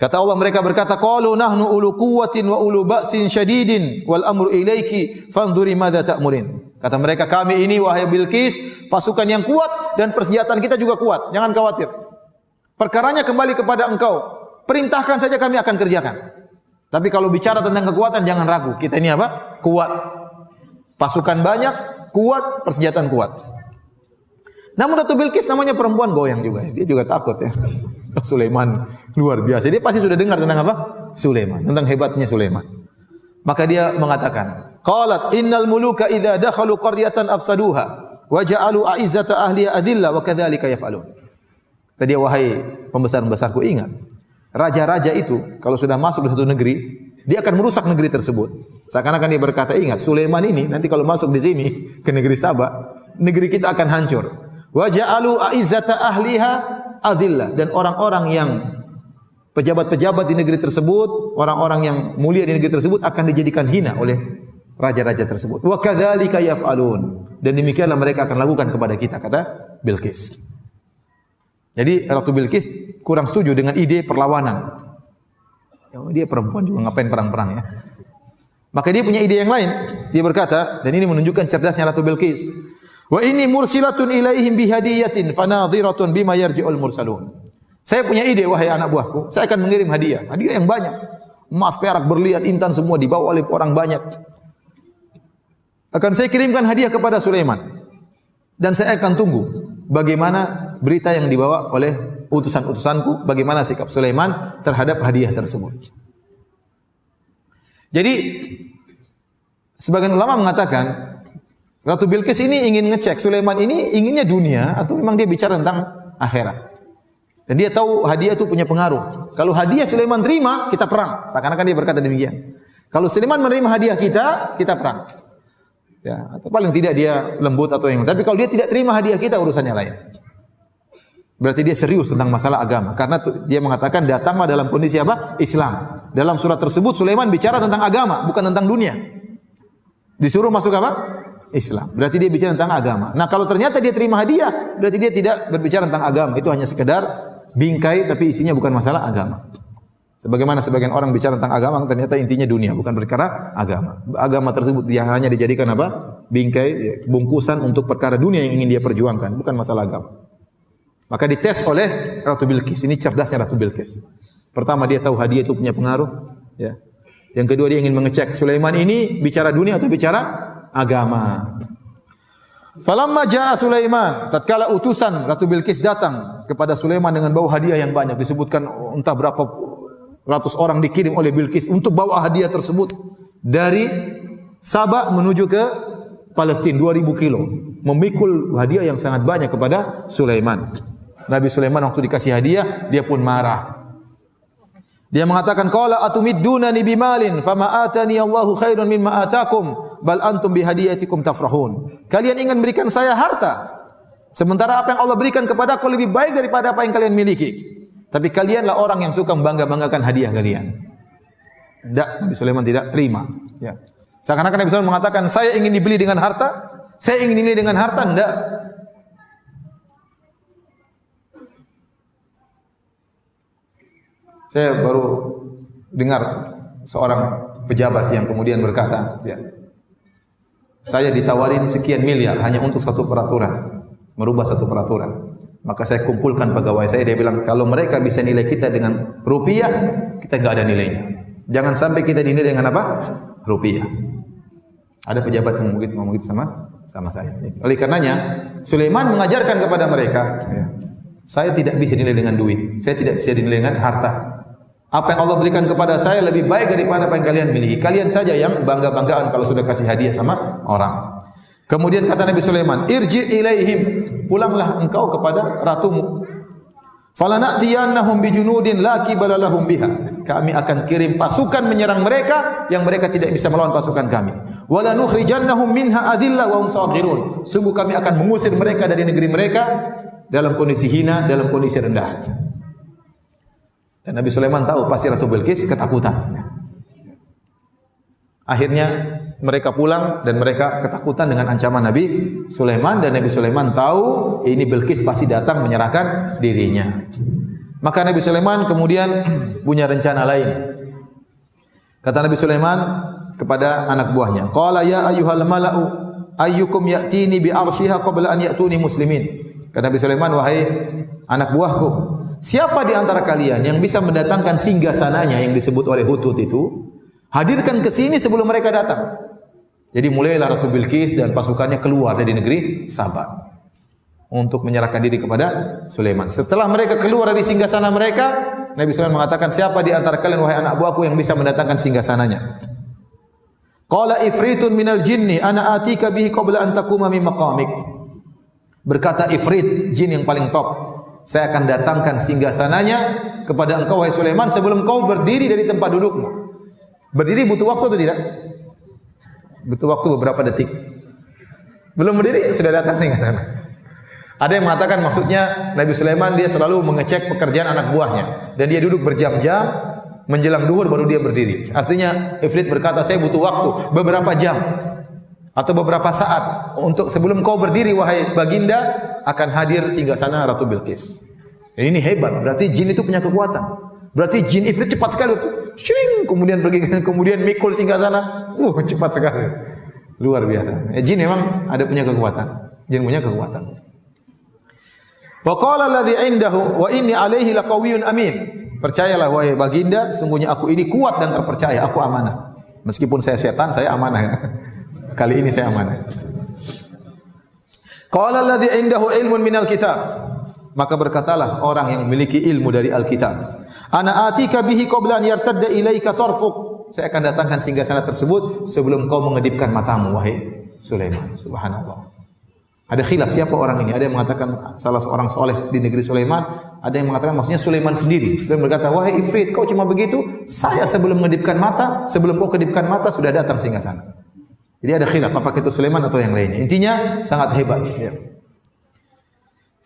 Kata Allah, mereka berkata, qalu nahnu ulu quwwatin wa ulu ba'sin syadidin wal amru ilayki fanzuri madza ta'murin. Kata mereka, kami ini wahai Bilqis, pasukan yang kuat dan persenjataan kita juga kuat. Jangan khawatir. Perkaranya kembali kepada engkau. Perintahkan saja kami akan kerjakan. Tapi kalau bicara tentang kekuatan jangan ragu. Kita ini apa? Kuat. Pasukan banyak, kuat, persenjataan kuat. Namun Ratu Bilqis namanya perempuan goyang juga. Dia juga takut ya. Sulaiman luar biasa. Dia pasti sudah dengar tentang apa? Sulaiman, tentang hebatnya Sulaiman. Maka dia mengatakan, qalat innal muluka idza dakhalu qaryatan afsaduha wa ja'alu a'izzata ahliha adilla wa kadzalika yaf'alun. Tadi wahai pembesar-pembesarku, ingat, raja-raja itu kalau sudah masuk di satu negeri, dia akan merusak negeri tersebut. Seakan-akan dia berkata, ingat Sulaiman ini nanti kalau masuk di sini ke negeri Saba, negeri kita akan hancur. Wa ja'alu a'izzata ahliha adillah, dan orang-orang yang pejabat-pejabat di negeri tersebut, orang-orang yang mulia di negeri tersebut akan dijadikan hina oleh raja-raja tersebut. Wa kadzalika yaf'alun, dan demikianlah mereka akan lakukan kepada kita, kata Bilqis. Jadi Ratu Bilqis kurang setuju dengan ide perlawanan. Dia perempuan juga ngapain perang-perang ya. Maka dia punya ide yang lain. Dia berkata, dan ini menunjukkan cerdasnya Ratu Bilqis. Wa inni mursilatun ilaihim bihadiyatin fanadhiratun bima yarji'ul mursalun. Saya punya ide wahai anak buahku, saya akan mengirim hadiah yang banyak. Emas, perak, berlian, intan semua dibawa oleh orang banyak. Akan saya kirimkan hadiah kepada Sulaiman. Dan saya akan tunggu bagaimana berita yang dibawa oleh utusan-utusanku, bagaimana sikap Sulaiman terhadap hadiah tersebut. Jadi sebagian ulama mengatakan Ratu Bilqis ini ingin ngecek Sulaiman ini inginnya dunia atau memang dia bicara tentang akhirat. Dan dia tahu hadiah itu punya pengaruh. Kalau hadiah Sulaiman terima, kita perang. Seakan-akan dia berkata demikian. Kalau Sulaiman menerima hadiah kita perang. Ya, atau paling tidak dia lembut atau yang. Tapi kalau dia tidak terima hadiah kita, urusannya lain. Berarti dia serius tentang masalah agama. Karena dia mengatakan datanglah dalam kondisi apa? Islam. Dalam surat tersebut Sulaiman bicara tentang agama, bukan tentang dunia. Disuruh masuk apa? Islam. Berarti dia bicara tentang agama. Nah, kalau ternyata dia terima hadiah, berarti dia tidak berbicara tentang agama. Itu hanya sekedar bingkai, tapi isinya bukan masalah agama. Sebagaimana sebagian orang bicara tentang agama, ternyata intinya dunia, bukan perkara agama. Agama tersebut dia hanya dijadikan apa? Bingkai, bungkusan untuk perkara dunia yang ingin dia perjuangkan, bukan masalah agama. Maka dites oleh Ratu Bilqis. Ini cerdasnya Ratu Bilqis. Pertama dia tahu hadiah itu punya pengaruh. Ya. Yang kedua dia ingin mengecek Sulaiman ini bicara dunia atau bicara agama. Falamma jaa Sulaiman, tatkala utusan Ratu Bilqis datang kepada Sulaiman dengan bawa hadiah yang banyak, disebutkan entah berapa ratus orang dikirim oleh Bilqis untuk bawa hadiah tersebut dari Sabah menuju ke Palestina 2000 kilo, memikul hadiah yang sangat banyak kepada Sulaiman. Nabi Sulaiman waktu dikasih hadiah, dia pun marah. Dia mengatakan, qala atumiddunani bimalin fama atani Allahu khairun mimma atakum bal antum bihadiyatikum tafrahun. Kalian ingin berikan saya harta, sementara apa yang Allah berikan kepadaku lebih baik daripada apa yang kalian miliki. Tapi kalianlah orang yang suka membangga-banggakan hadiah kalian. Tidak, Nabi Sulaiman tidak terima. Ya. Seakan-akan Nabi Sulaiman mengatakan, saya ingin dibeli dengan harta, saya ingin dibeli dengan harta. Tidak. Saya baru dengar seorang pejabat yang kemudian berkata, ya, saya ditawarin sekian miliar hanya untuk satu peraturan, merubah satu peraturan. Maka saya kumpulkan pegawai saya, dia bilang, kalau mereka bisa nilai kita dengan rupiah, kita enggak ada nilainya. Jangan sampai kita dinilai dengan apa? Rupiah. Ada pejabat yang ngomong gitu sama saya. Oleh karenanya, Sulaiman mengajarkan kepada mereka, ya, saya tidak bisa dinilai dengan duit, saya tidak bisa dinilai dengan harta. Apa yang Allah berikan kepada saya lebih baik daripada apa yang kalian miliki. Kalian saja yang bangga-banggaan kalau sudah kasih hadiah sama orang. Kemudian kata Nabi Sulaiman, irji ilaihim, pulanglah engkau kepada ratumu. Falanatiyannahum bijunudin la qibala lahum biha. Kami akan kirim pasukan menyerang mereka yang mereka tidak bisa melawan pasukan kami. Wala nukhrijannahum minha adillah wa hum saghirun. Sungguh kami akan mengusir mereka dari negeri mereka dalam kondisi hina, dalam kondisi rendah. Dan Nabi Sulaiman tahu pasti Ratu Bilqis ketakutan. Akhirnya mereka pulang dan mereka ketakutan dengan ancaman Nabi Sulaiman, dan Nabi Sulaiman tahu ini Bilqis pasti datang menyerahkan dirinya. Maka Nabi Sulaiman kemudian punya rencana lain. Kata Nabi Sulaiman kepada anak buahnya, qala ya ayyuhal mala'u ayyukum ya'tini bi arsyiha qabla an ya'tuni muslimin. Kata Nabi Sulaiman, wahai anak buahku, siapa di antara kalian yang bisa mendatangkan singgasananya yang disebut oleh Hutut itu? Hadirkan ke sini sebelum mereka datang. Jadi mulailah Ratu Bilqis dan pasukannya keluar dari negeri Sabah untuk menyerahkan diri kepada Sulaiman. Setelah mereka keluar dari singgasana mereka, Nabi Sulaiman mengatakan, siapa di antara kalian wahai anak buahku yang bisa mendatangkan singgasananya? Qala ifritun minal jinni ana atika bihi qabla an taquma min maqamik. Berkata ifrit, jin yang paling top, saya akan datangkan singgasananya kepada engkau wahai Sulaiman sebelum kau berdiri dari tempat dudukmu. Berdiri butuh waktu atau tidak? Butuh waktu beberapa detik. Belum berdiri sudah datang singgasana. Ada yang mengatakan maksudnya Nabi Sulaiman dia selalu mengecek pekerjaan anak buahnya dan dia duduk berjam-jam menjelang duhur baru dia berdiri. Artinya Ifrit berkata, saya butuh waktu beberapa jam atau beberapa saat untuk sebelum kau berdiri wahai baginda akan hadir singgasana Ratu Bilqis. Ini hebat, berarti jin itu punya kekuatan. Berarti jin Ifrit cepat sekali. Shring, kemudian pergi, kemudian mikul singgasana. Cepat sekali. Luar biasa. Jin memang ada punya kekuatan. Jin punya kekuatan. Wa qala alladhi indahu wa inni alaihi laqawiyyun amin. Percayalah wahai baginda, sungguhnya aku ini kuat dan terpercaya, aku amanah. Meskipun saya setan, saya amanah. Kali ini saya amanah. Qala alladhi indahu ilmun minal kitab. Maka berkatalah orang yang memiliki ilmu dari Alkitab. Ana atika bihi qabla an yartadda ilaika tarfuk. Saya akan datangkan singgasana tersebut sebelum kau mengedipkan matamu wahai Sulaiman. Subhanallah. Ada khilaf siapa orang ini. Ada yang mengatakan salah seorang soleh di negeri Sulaiman. Ada yang mengatakan maksudnya Sulaiman sendiri. Sulaiman berkata, wahai Ifrit, kau cuma begitu. Saya sebelum mengedipkan mata, sebelum kau kedipkan mata sudah datang singgasana. Jadi ada khilaf apakah itu Sulaiman atau yang lainnya. Intinya sangat hebat. Ya.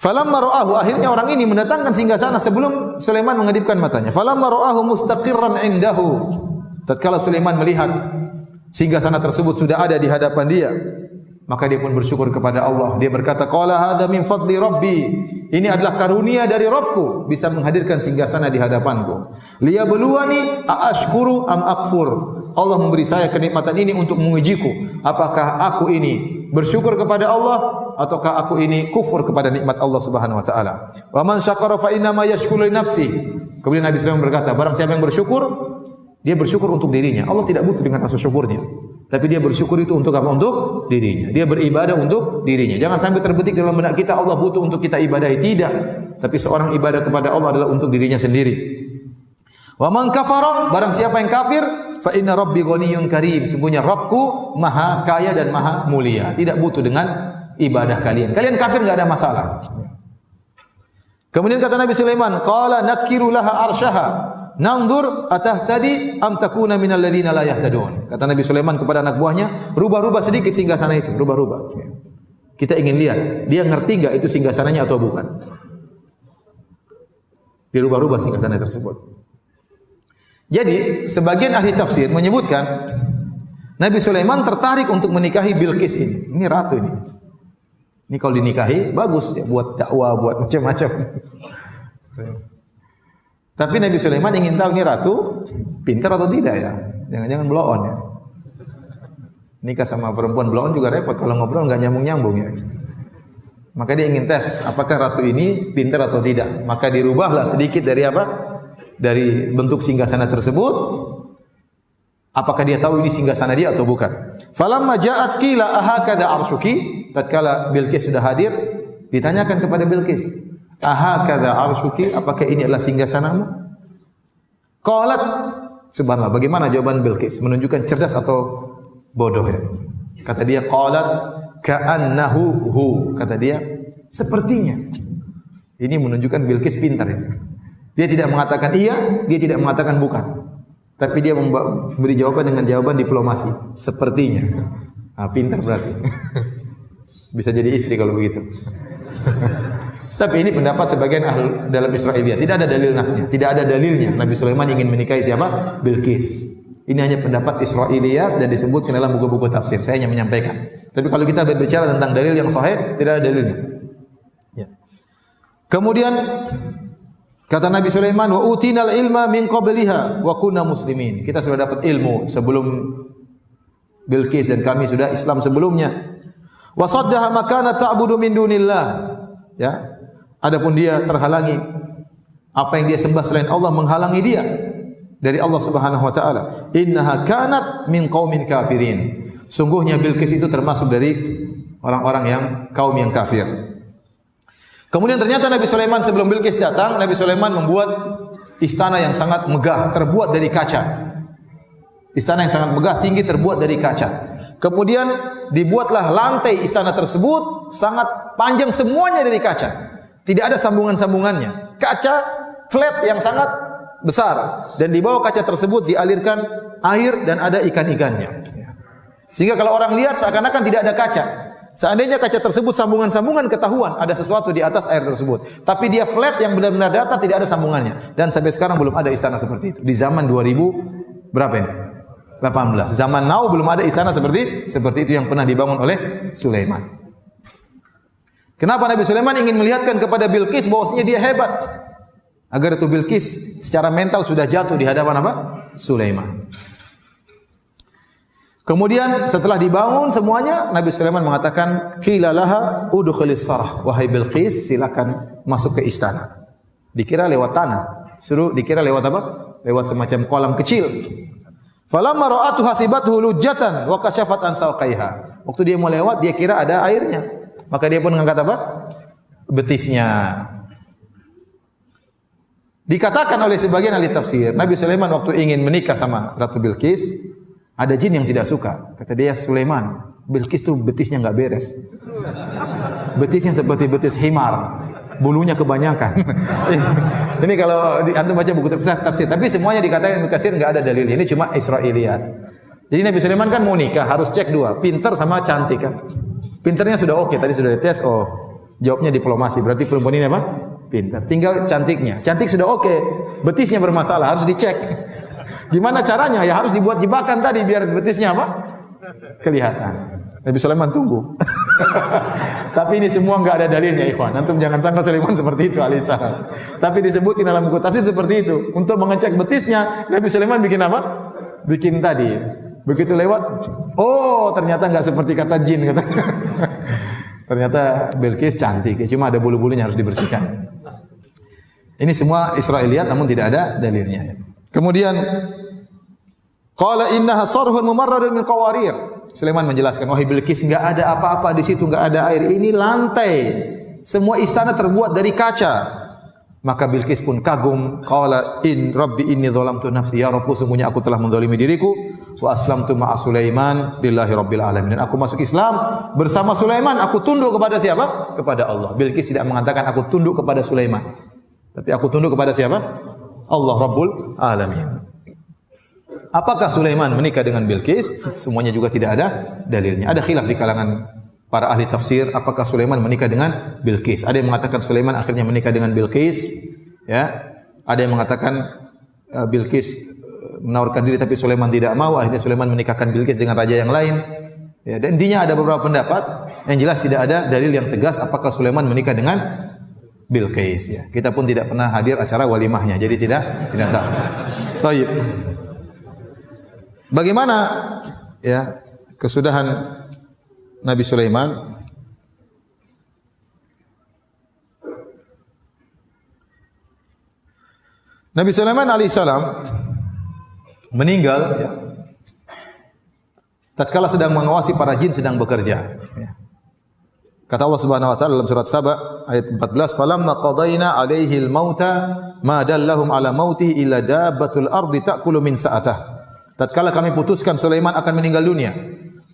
Falamma ra'ahu, akhirnya orang ini mendatangkan singgasana sebelum Sulaiman mengedipkan matanya. Falamma ra'ahu mustaqirran indahu. Tatkala Sulaiman melihat singgasana tersebut sudah ada di hadapan dia, maka dia pun bersyukur kepada Allah. Dia berkata, qala hadza min fadli rabbi. Ini adalah karunia dari Rabbku bisa menghadirkan singgasana di hadapanku. Liyabluwani aashkuru am akfur. Allah memberi saya kenikmatan ini untuk mengujiku, apakah aku ini bersyukur kepada Allah ataukah aku ini kufur kepada nikmat Allah Subhanahu wa taala. Wa man syakara fa inna ma yashkuru li nafsi. Kemudian Nabi sallallahu alaihi wasallam berkata, barang siapa yang bersyukur, dia bersyukur untuk dirinya. Allah tidak butuh dengan rasa syukurnya. Tapi dia bersyukur itu untuk apa? Untuk dirinya. Dia beribadah untuk dirinya. Jangan sampai terbetik dalam benak kita Allah butuh untuk kita ibadahi. Tidak. Tapi seorang ibadah kepada Allah adalah untuk dirinya sendiri. Wa man kafara, barang siapa yang kafir, fa inna rabbi ghaniyyun karim. Sungguhnya Rabbku maha kaya dan maha mulia. Tidak butuh dengan ibadah kalian. Kalian kafir enggak ada masalah. Kemudian kata Nabi Sulaiman, qala nakiru laha arsyaha. Nanzur atahtadi am takuna minal ladzina la yahtadun. Kata Nabi Sulaiman kepada anak buahnya, rubah-rubah sedikit singgasana itu, rubah-rubah. Kita ingin lihat, dia ngerti enggak itu singgasananya atau bukan. Dirubah-rubah singgasana tersebut. Jadi, sebagian ahli tafsir menyebutkan Nabi Sulaiman tertarik untuk menikahi Bilqis ini. Ini ratu ini. Ini kalau dinikahi bagus ya, buat dakwah, buat macam-macam. Tapi Nabi Sulaiman ingin tahu ini ratu pintar atau tidak ya. Jangan-jangan blow on ya. Nikah sama perempuan blow on juga repot kalau ngobrol enggak nyambung-nyambung ya. Maka dia ingin tes apakah ratu ini pintar atau tidak. Maka dirubahlah sedikit dari apa? Dari bentuk singgasana tersebut. Apakah dia tahu ini singgasana dia atau bukan? Falamma ja'at qila ahakadha arshuki. Tatkala Bilqis sudah hadir, ditanyakan kepada Bilqis, ahakadha arshuki, apakah ini adalah singgasanamu? Qalat, subhanallah, bagaimana jawaban Bilqis? Menunjukkan cerdas atau bodoh ya? Kata dia, qalat ka'annahu hu. Kata dia, sepertinya. Ini menunjukkan Bilqis pintar ya. Dia tidak mengatakan iya, dia tidak mengatakan bukan. Tapi dia memberi jawaban dengan jawaban diplomasi. Sepertinya. Ah, pintar berarti. Bisa jadi istri kalau begitu. Tapi ini pendapat sebagian ahli dalam Israiliyat. Tidak ada dalil nasnya, tidak ada dalilnya. Nabi Sulaiman ingin menikahi siapa? Bilqis. Ini hanya pendapat Israiliyat dan disebutkan dalam buku-buku tafsir. Saya hanya menyampaikan. Tapi kalau kita berbicara tentang dalil yang sahih, tidak ada dalilnya. Ya. Kemudian kata Nabi Sulaiman, wa utinal ilma min qabliha wa kunna muslimin. Kita sudah dapat ilmu sebelum Bilqis dan kami sudah Islam sebelumnya. Wa saddaha ma kana ta'budu min dunillah. Ya. Adapun dia terhalangi apa yang dia sembah selain Allah menghalangi dia dari Allah Subhanahu wa taala. Innaha kanat min qaumin kafirin. Sungguhnya Bilqis itu termasuk dari orang-orang yang kaum yang kafir. Kemudian ternyata Nabi Sulaiman sebelum Bilqis datang, Nabi Sulaiman membuat istana yang sangat megah, terbuat dari kaca. Istana yang sangat megah, tinggi, terbuat dari kaca. Kemudian dibuatlah lantai istana tersebut sangat panjang, semuanya dari kaca. Tidak ada sambungan-sambungannya. Kaca flat yang sangat besar. Dan di bawah kaca tersebut dialirkan air dan ada ikan-ikannya. Sehingga kalau orang lihat seakan-akan tidak ada kaca. Seandainya kaca tersebut sambungan-sambungan ketahuan ada sesuatu di atas air tersebut. Tapi dia flat yang benar-benar datar, tidak ada sambungannya. Dan sampai sekarang belum ada istana seperti itu. Di zaman 2000 berapa ini? 18. Zaman now belum ada istana seperti itu yang pernah dibangun oleh Sulaiman. Kenapa Nabi Sulaiman ingin melihatkan kepada Bilqis bahwasanya dia hebat? Agar itu Bilqis secara mental sudah jatuh di hadapan apa? Sulaiman. Kemudian setelah dibangun semuanya, Nabi Sulaiman mengatakan, "Qila laha udkhilis sarh." Wahai Bilqis, silakan masuk ke istana. Dikira lewat tanah. Dikira lewat apa? Lewat semacam kolam kecil. Falamma ra'atu hasibathu lujjatan wa kashafat an sawqaiha. Waktu dia mau lewat, dia kira ada airnya. Maka dia pun mengangkat apa? Betisnya. Dikatakan oleh sebagian ahli tafsir, Nabi Sulaiman waktu ingin menikah sama Ratu Bilqis, ada jin yang tidak suka. Kata dia, Sulaiman, Bilqis tuh betisnya enggak beres. Betisnya seperti betis himar. Bulunya kebanyakan. Ini kalau antum baca buku tafsir, tapi semuanya dikatakan Ibnu Katsir enggak ada dalil. Ini cuma Israiliyat. Jadi Nabi Sulaiman kan mau nikah, harus cek dua, pintar sama cantik kan. Pintarnya sudah oke, tadi sudah dites, oh jawabnya diplomasi, berarti perempuan ini apa? Pintar. Tinggal cantiknya. Cantik sudah oke, betisnya bermasalah, harus dicek. Gimana caranya? Ya harus dibuat jebakan tadi biar betisnya apa? Kelihatan. Nabi Sulaiman tunggu. Tapi ini semua enggak ada dalilnya, ikhwan. Antum jangan sangka Sulaiman seperti itu alaihissalam. Tapi disebutkan dalam buku tafsir seperti itu. Untuk mengecek betisnya, Nabi Sulaiman bikin apa? Bikin tadi. Begitu lewat, oh ternyata enggak seperti kata jin kata. Ternyata Bilqis cantik, cuma ada bulu-bulunya harus dibersihkan. Ini semua Israiliyat namun tidak ada dalilnya. Kemudian qala innaha sarhun mumarradun min qawarir. Sulaiman menjelaskan, wahai Bilqis, enggak ada apa-apa di situ, enggak ada air. Ini lantai. Semua istana terbuat dari kaca. Maka Bilqis pun kagum, qala in rabbi inni dzalamtu nafsi, ya Rabbku, sungguhnya aku telah menzalimi diriku, wa aslamtu ma'a Sulaiman lillahi rabbil alamin. Dan aku masuk Islam bersama Sulaiman, aku tunduk kepada siapa? Kepada Allah. Bilqis tidak mengatakan aku tunduk kepada Sulaiman. Tapi aku tunduk kepada siapa? Allah Rabbul Alamin. Apakah Sulaiman menikah dengan Bilqis? Semuanya juga tidak ada dalilnya. Ada khilaf di kalangan para ahli tafsir, apakah Sulaiman menikah dengan Bilqis? Ada yang mengatakan Sulaiman akhirnya menikah dengan Bilqis, ya. Ada yang mengatakan Bilqis menawarkan diri tapi Sulaiman tidak mau, akhirnya Sulaiman menikahkan Bilqis dengan raja yang lain. Ya, dan intinya ada beberapa pendapat, yang jelas tidak ada dalil yang tegas apakah Sulaiman menikah dengan Bilqis, ya. Kita pun tidak pernah hadir acara walimahnya, jadi tidak tahu. Baik. Bagaimana ya kesudahan Nabi Sulaiman? Nabi Sulaiman alaihissalam meninggal ya, tatkala sedang mengawasi para jin sedang bekerja. Ya. Kata Allah Subhanahu wa taala dalam surat Saba ayat 14, "Falamma qadayna 'alaihi al-mauta ma dallahum 'ala mautihi illa dabbatul ardi ta'kulu min sa'atah." Tatkala kami putuskan Sulaiman akan meninggal dunia,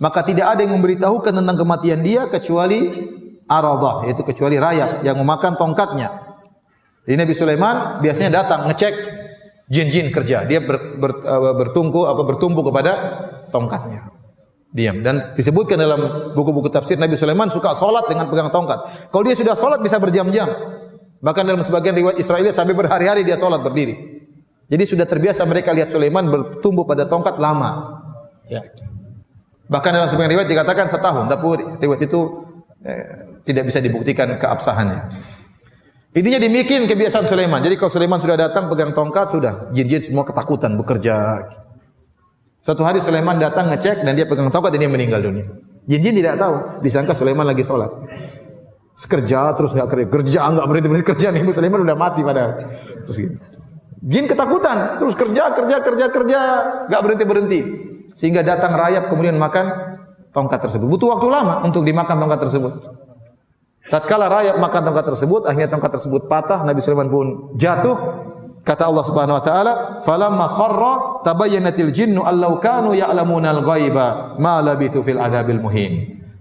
maka tidak ada yang memberitahukan tentang kematian dia kecuali aradah, yaitu kecuali rayap yang memakan tongkatnya. Jadi Nabi Sulaiman biasanya datang ngecek jin-jin kerja, dia bertumpu kepada tongkatnya. Diam. Dan disebutkan dalam buku-buku tafsir Nabi Sulaiman suka salat dengan pegang tongkat. Kalau dia sudah salat bisa berjam-jam. Bahkan dalam sebagian riwayat Israiliyat sampai berhari-hari dia salat berdiri. Jadi sudah terbiasa mereka lihat Sulaiman bertumbuh pada tongkat lama. Ya. Bahkan dalam sebagian riwayat dikatakan setahun, tapi riwayat itu tidak bisa dibuktikan keabsahannya. Intinya demikian kebiasaan Sulaiman. Jadi kalau Sulaiman sudah datang pegang tongkat, sudah jin-jin semua ketakutan bekerja. Suatu hari Sulaiman datang ngecek dan dia pegang tongkat dan dia meninggal dunia. Jin-jin tidak tahu, disangka Sulaiman lagi sholat. Kerja terus enggak kerja enggak berhenti kerja nih, Sulaiman udah mati padahal. Terus gitu. Jin ketakutan, terus kerja, enggak berhenti. Sehingga datang rayap kemudian makan tongkat tersebut. Butuh waktu lama untuk dimakan tongkat tersebut. Tatkala rayap makan tongkat tersebut, akhirnya tongkat tersebut patah, Nabi Sulaiman pun jatuh. Kata Allah Subhanahu wa taala, "Falamma kharra tabayyanatil jinnu allau kanu ya'lamunal ghaiba ma labithu fil adzabil muhin."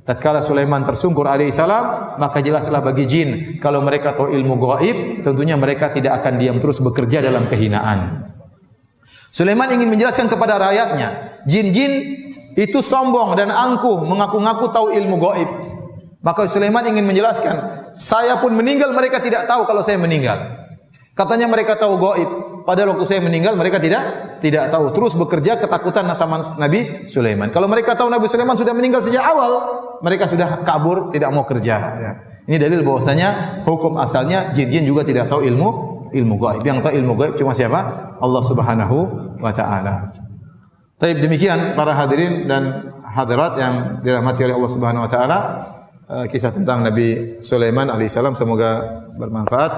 Tatkala Sulaiman tersungkur alaihi salam, maka jelaslah bagi jin kalau mereka tahu ilmu gaib, tentunya mereka tidak akan diam terus bekerja dalam kehinaan. Sulaiman ingin menjelaskan kepada rakyatnya, jin-jin itu sombong dan angkuh, mengaku-ngaku tahu ilmu gaib. Maka Sulaiman ingin menjelaskan, saya pun meninggal, mereka tidak tahu kalau saya meninggal. Katanya mereka tahu gaib, padahal waktu saya meninggal mereka tidak tahu. Terus bekerja ketakutan sama Nabi Sulaiman. Kalau mereka tahu Nabi Sulaiman sudah meninggal sejak awal, mereka sudah kabur, tidak mau kerja. Ya. Ini dalil bahwasanya hukum asalnya jin-jin juga tidak tahu ilmu gaib. Yang tahu ilmu gaib cuma siapa? Allah Subhanahu wa taala. Baik, demikian para hadirin dan hadirat yang dirahmati oleh Allah Subhanahu wa taala, kisah tentang Nabi Sulaiman alaihissalam semoga bermanfaat.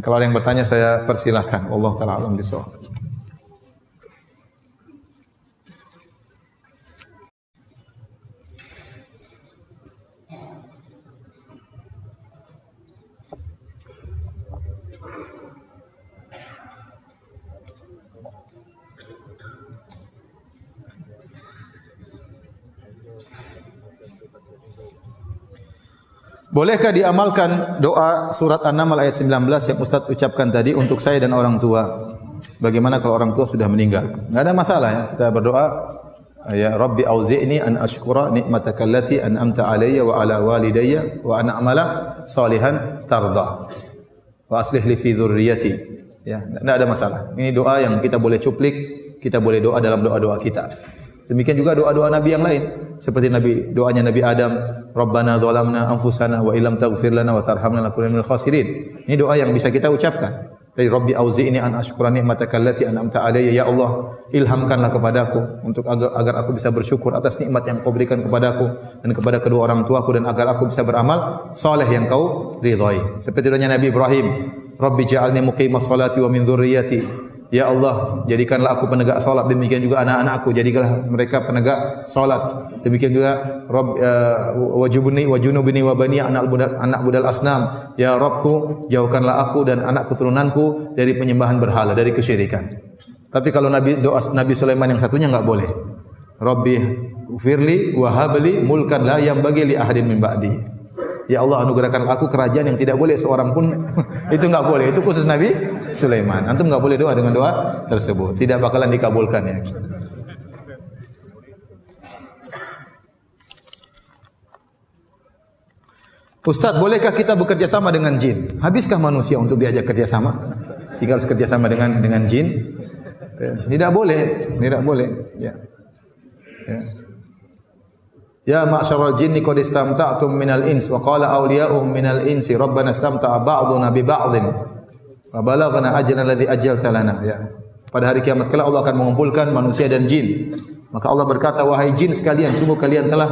Kalau ada yang bertanya saya persilahkan. Allah taala alam bisawab. Bolehkah diamalkan doa surat An-Naml ayat 19 yang Ustaz ucapkan tadi untuk saya dan orang tua? Bagaimana kalau orang tua sudah meninggal? Enggak ada masalah ya. Kita berdoa, ya Rabbi auzi'ni an ashkura ni'mataka allati an'amta alayya wa ala walidayya wa an a'mala salihan tarda. Wa aslih li fi dzurriyyati. Ya, enggak ada masalah. Ini doa yang kita boleh cuplik, kita boleh doa dalam doa-doa kita. Demikian juga doa-doa Nabi yang lain. Seperti doanya Nabi Adam, Rabbana zalamna anfusana wa illam taghfir lana wa tarhamna lanakunanna minal khasirin. Ini doa yang bisa kita ucapkan. Dari Rabbi auzi'ni an ashkura ni'mataka allati an'amta alayya, ya Allah, ilhamkanlah kepadaku untuk agar aku bisa bersyukur atas nikmat yang Kau berikan kepadaku dan kepada kedua orang tuaku, dan agar aku bisa beramal saleh yang Kau ridhai. Seperti doanya Nabi Ibrahim, Rabbi ja'alni muqimas salati wa min dzurriyyati. Ya Allah, jadikanlah aku penegak salat, demikian juga anak-anakku, jadikanlah mereka penegak salat. Demikian juga Rabb wajubni wa junubni wa bani anak budal asnam. Ya Rabbku, jauhkanlah aku dan anak keturunanku dari penyembahan berhala, dari kesyirikan. Tapi kalau doa Nabi Sulaiman yang satunya enggak boleh. Rabbi firli wa habli mulkan la yanbaghi li ahadin min ba'di. Ya Allah, anugerahkan aku kerajaan yang tidak boleh seorang pun itu enggak boleh. Itu khusus Nabi Sulaiman. Antum enggak boleh doa dengan doa tersebut. Tidak bakalan dikabulkan ya. Ustaz, bolehkah kita bekerja sama dengan jin? Habiskah manusia untuk diajak kerja sama? Sehingga harus kerja sama dengan jin? Tidak boleh, tidak boleh. Ya. Ya. Ya ma'syaral jinni qad istamta'tum minal ins wa qala awliya'uhum minal insi rabbana istamta'a ba'duna bi ba'dhin wa balaghna ajrana alladhi ajjalta lana. Ya. Pada hari kiamat kelak Allah akan mengumpulkan manusia dan jin. Maka Allah berkata, wahai jin sekalian, sungguh kalian telah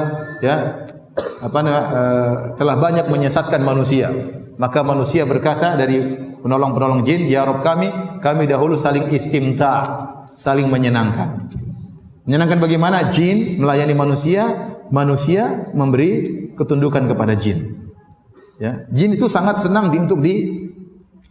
telah banyak menyesatkan manusia. Maka manusia berkata dari penolong-penolong jin, ya Rabb kami dahulu saling istimta', saling menyenangkan. Menyenangkan bagaimana? Jin melayani manusia, manusia memberi ketundukan kepada jin. Ya, jin itu sangat senang untuk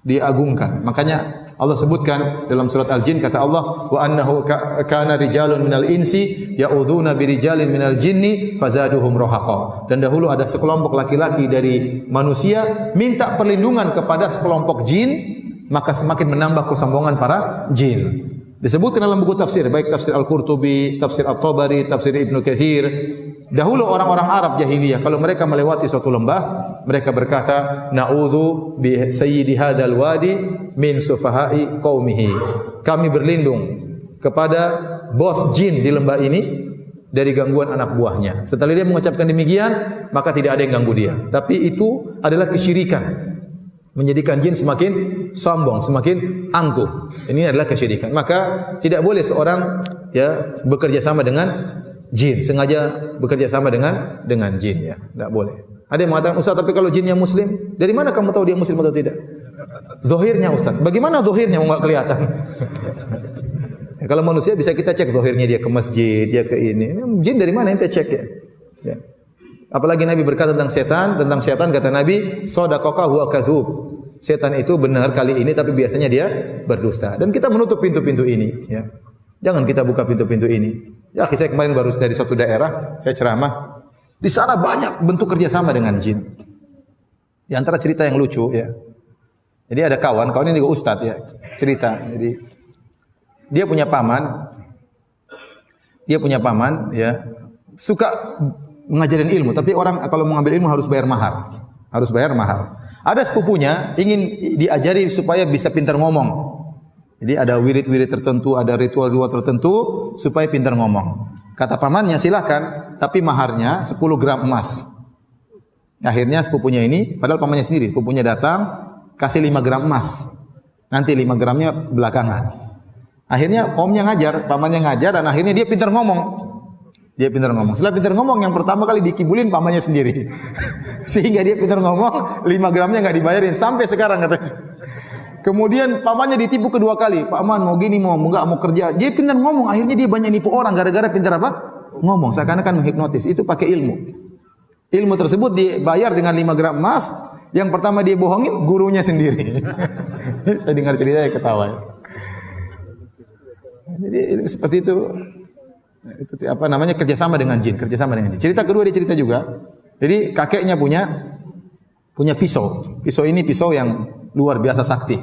diagungkan. Makanya Allah sebutkan dalam surat Al-Jin, kata Allah, wa annahu kana rijalun minal insi ya'udzuuna birijalin minal jinni fazaduhum rahaqa. Dan dahulu ada sekelompok laki-laki dari manusia minta perlindungan kepada sekelompok jin, maka semakin menambah kesombongan para jin. Disebutkan dalam buku tafsir, baik tafsir Al-Qurtubi, tafsir At-Tabari, tafsir Ibnu Katsir. Dahulu orang-orang Arab jahiliyah kalau mereka melewati suatu lembah, mereka berkata, na'udzu bi sayyidi hadzal wadi min sufahai qaumihi. Kami berlindung kepada bos jin di lembah ini dari gangguan anak buahnya. Setelah dia mengucapkan demikian, maka tidak ada yang ganggu dia. Tapi itu adalah kesyirikan. Menjadikan jin semakin sombong, semakin angkuh. Ini adalah kesyirikan. Maka tidak boleh seorang bekerja sama dengan jin, sengaja bekerja sama dengan jin ya. Tidak boleh. Ada yang mengatakan, Ustaz, tapi kalau jinnya muslim, dari mana kamu tahu dia muslim atau tidak? Zahirnya Ustaz. Bagaimana zahirnya enggak kelihatan? Ya, kalau manusia bisa kita cek zahirnya, dia ke masjid, dia ke ini. Jin dari mana ente cek ya? Ya. Apalagi Nabi berkata tentang setan kata Nabi, shadaqaka huwa kadzub. Setan itu benar kali ini tapi biasanya dia berdusta. Dan kita menutup pintu-pintu ini, ya. Jangan kita buka pintu-pintu ini. Ya, saya kemarin baru dari suatu daerah, saya ceramah. Di sana banyak bentuk kerjasama dengan jin. Di antara cerita yang lucu, ya. Jadi ada kawan ini juga ustadz ya, cerita. Jadi dia punya paman, ya, suka mengajarin ilmu, tapi orang kalau mau ngambil ilmu harus bayar mahar. Ada sepupunya ingin diajari supaya bisa pintar ngomong. Jadi ada wirid-wirid tertentu, ada ritual-ritual tertentu supaya pintar ngomong. Kata pamannya, silakan, tapi maharnya 10 gram emas. Akhirnya sepupunya ini, padahal pamannya sendiri, sepupunya datang, kasih 5 gram emas. Nanti 5 gramnya belakangan. Akhirnya omnya ngajar, pamannya ngajar, dan akhirnya dia pintar ngomong. Dia pintar ngomong. Setelah pintar ngomong, yang pertama kali dikibulin pamannya sendiri. Sehingga dia pintar ngomong, 5 gramnya nggak dibayarin sampai sekarang katanya. Kemudian pamannya ditipu kedua kali. Paman mau gini, mau nggak mau kerja. Dia pintar ngomong, akhirnya dia banyak nipu orang gara-gara pintar apa? Ngomong. Seakan-akan menghipnotis. Itu pakai ilmu. Ilmu tersebut dibayar dengan 5 gram emas. Yang pertama dia bohongin gurunya sendiri. Saya dengar cerita ya ketawa. Jadi seperti itu. Itu apa namanya, kerjasama dengan jin, kerjasama dengan jin. Cerita kedua dia cerita juga. Jadi kakeknya punya pisau. Pisau ini pisau yang luar biasa sakti.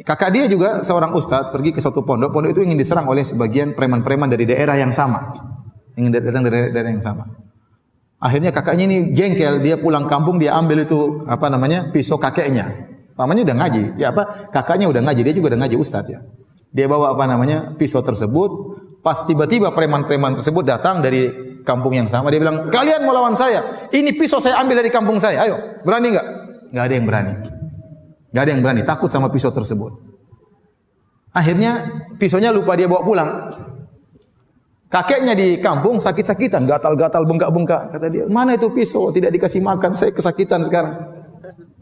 Kakak dia juga seorang ustadz pergi ke suatu pondok. Pondok itu ingin diserang oleh sebagian preman-preman dari daerah yang sama. Ingin datang dari daerah yang sama. Akhirnya kakaknya ini jengkel, dia pulang kampung, dia ambil itu apa namanya, pisau kakeknya. Pamannya udah ngaji, ya apa? Kakaknya udah ngaji, dia juga udah ngaji ustadz ya. Dia bawa apa namanya, pisau tersebut. Pas tiba-tiba preman-preman tersebut datang dari kampung yang sama, dia bilang, kalian mau lawan saya? Ini pisau saya ambil dari kampung saya. Ayo, berani nggak? Nggak ada yang berani. Nggak ada yang berani. Takut sama pisau tersebut. Akhirnya pisaunya lupa dia bawa pulang. Kakeknya di kampung sakit-sakitan, gatal-gatal, bengkak-bengkak. Kata dia, mana itu pisau? Tidak dikasih makan. Saya kesakitan sekarang.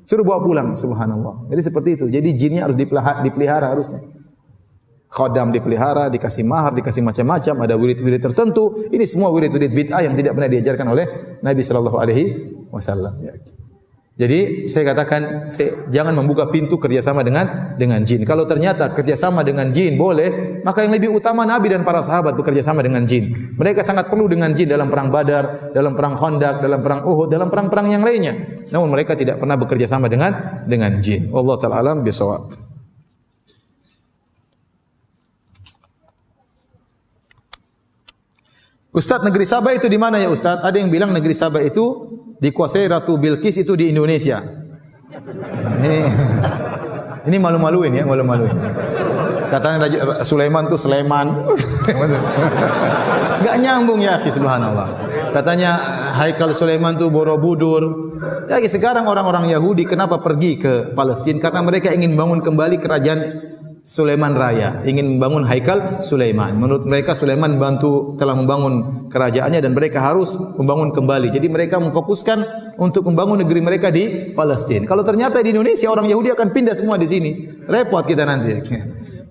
Suruh bawa pulang. Subhanallah. Jadi seperti itu. Jadi jinnya harus dipelihara harusnya. Khodam dipelihara, dikasih mahar, dikasih macam-macam, ada wirid-wirid tertentu. Ini semua wirid-wirid bid'ah yang tidak pernah diajarkan oleh Nabi sallallahu alaihi wasallam. Jadi saya katakan, jangan membuka pintu kerjasama dengan jin. Kalau ternyata kerjasama dengan jin boleh, maka yang lebih utama Nabi dan para sahabat bekerjasama dengan jin. Mereka sangat perlu dengan jin dalam perang Badar, dalam perang Khandaq, dalam perang Uhud, dalam perang-perang yang lainnya. Namun mereka tidak pernah bekerjasama dengan jin. Wallahu ta'ala alam bisawab. Ustaz, negeri Sabah itu di mana ya Ustaz? Ada yang bilang negeri Sabah itu dikuasai Ratu Bilqis itu di Indonesia. Ini malu-maluin ya, malu-maluin. Katanya Raja Sulaiman tuh Sleman. Enggak nyambung ya, subhanallah. Katanya Haikal Sulaiman tuh Borobudur. Ya, sekarang orang-orang Yahudi kenapa pergi ke Palestina? Karena mereka ingin bangun kembali kerajaan Sulaiman Raya, ingin membangun Haikal Sulaiman. Menurut mereka Sulaiman telah membangun kerajaannya dan mereka harus membangun kembali. Jadi mereka memfokuskan untuk membangun negeri mereka di Palestina. Kalau ternyata di Indonesia orang Yahudi akan pindah semua di sini, repot kita nanti.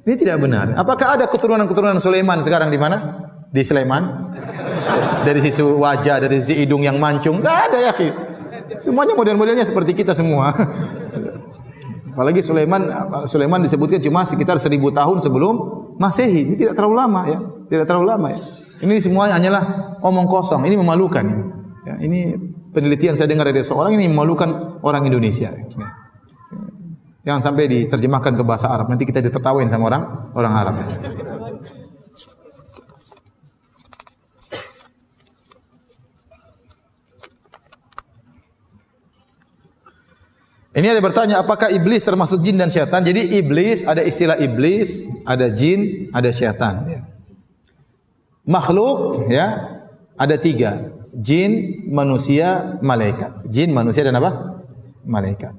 Ini tidak benar. Apakah ada keturunan-keturunan Sulaiman sekarang di mana? Di Sleman? Dari sisi wajah, dari sisi hidung yang mancung, tidak ada ya. Semuanya model-modelnya seperti kita semua. Apalagi Sulaiman disebutkan cuma sekitar 1000 tahun sebelum Masehi. Ini tidak terlalu lama ya. Tidak terlalu lama ya. Ini semuanya hanyalah omong kosong. Ini memalukan. Ya, ini penelitian saya dengar dari seorang, ini memalukan orang Indonesia. Ya. Jangan sampai diterjemahkan ke bahasa Arab. Nanti kita ditertawain sama orang Arab. Ini ada bertanya, apakah iblis termasuk jin dan syaitan? Jadi iblis, ada istilah iblis, ada jin, ada syaitan. Makhluk ya ada 3, jin, manusia, malaikat. Jin, manusia dan apa? Malaikat.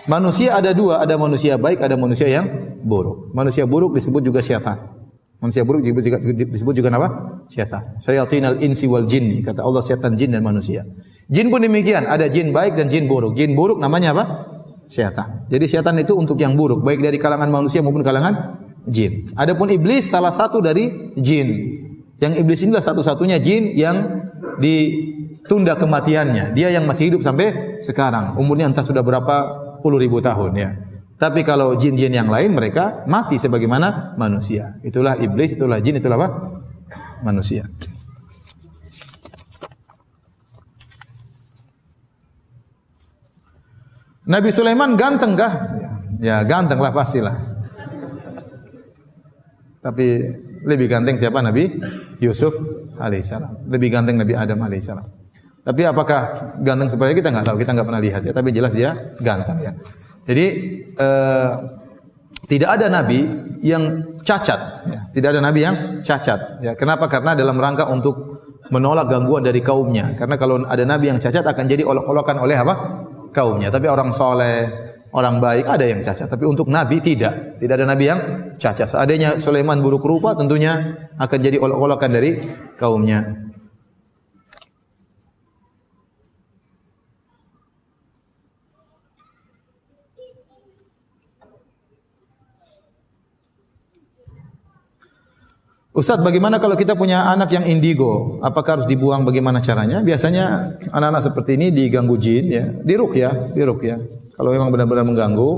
Manusia ada 2, ada manusia baik, ada manusia yang buruk. Manusia buruk disebut juga syaitan. Manusia buruk disebut juga apa? Syaitan. Syayatinal insi wal jinni, kata Allah, syaitan, jin dan manusia. Jin pun demikian, ada jin baik dan jin buruk. Jin buruk namanya apa? Syaitan. Jadi syaitan itu untuk yang buruk, baik dari kalangan manusia maupun kalangan jin. Adapun iblis salah satu dari jin. Yang iblis inilah satu-satunya jin yang ditunda kematiannya. Dia yang masih hidup sampai sekarang. Umurnya entah sudah berapa puluh ribu tahun ya. Tapi kalau jin-jin yang lain mereka mati sebagaimana manusia. Itulah iblis, itulah jin, itulah apa? Manusia. Nabi Sulaiman ganteng kah? Ya ganteng lah pastilah. Tapi lebih ganteng siapa? Nabi Yusuf alaihissalam. Lebih ganteng Nabi Adam alaihissalam. Tapi apakah ganteng seperti kita nggak tahu, kita nggak pernah lihat ya. Tapi jelas dia ganteng ya. Jadi tidak ada nabi yang cacat. Ya. Tidak ada nabi yang cacat. Ya. Kenapa? Karena dalam rangka untuk menolak gangguan dari kaumnya. Karena kalau ada nabi yang cacat akan jadi olok-olokan oleh apa? Kaumnya. Tapi orang soleh, orang baik, ada yang cacat. Tapi untuk nabi tidak. Tidak ada nabi yang cacat. Seandainya Sulaiman buruk rupa, tentunya akan jadi olok-olokan dari kaumnya. Ustaz, bagaimana kalau kita punya anak yang indigo? Apakah harus dibuang? Bagaimana caranya? Biasanya anak-anak seperti ini diganggu jin, ya, diruqyah. Kalau memang benar-benar mengganggu,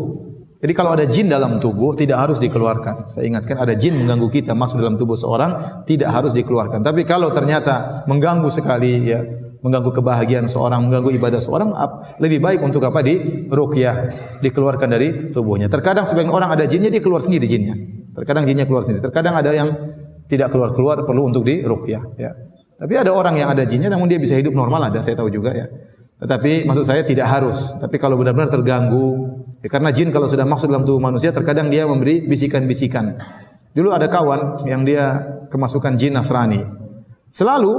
jadi kalau ada jin dalam tubuh tidak harus dikeluarkan. Saya ingatkan, ada jin mengganggu kita masuk dalam tubuh seorang tidak harus dikeluarkan. Tapi kalau ternyata mengganggu sekali, ya, mengganggu kebahagiaan seorang, mengganggu ibadah seorang, lebih baik untuk apa? Diruqyah, dikeluarkan dari tubuhnya. Terkadang sebagian orang ada jinnya, dia keluar sendiri jinnya. Terkadang jinnya keluar sendiri. Terkadang ada yang tidak keluar perlu untuk diruqyah, ya. Tapi ada orang yang ada jinnya namun dia bisa hidup normal, ada, saya tahu juga, ya. Tetapi maksud saya tidak harus. Tapi kalau benar-benar terganggu, ya, karena jin kalau sudah masuk dalam tubuh manusia terkadang dia memberi bisikan-bisikan. Dulu ada kawan yang dia kemasukan jin Nasrani. Selalu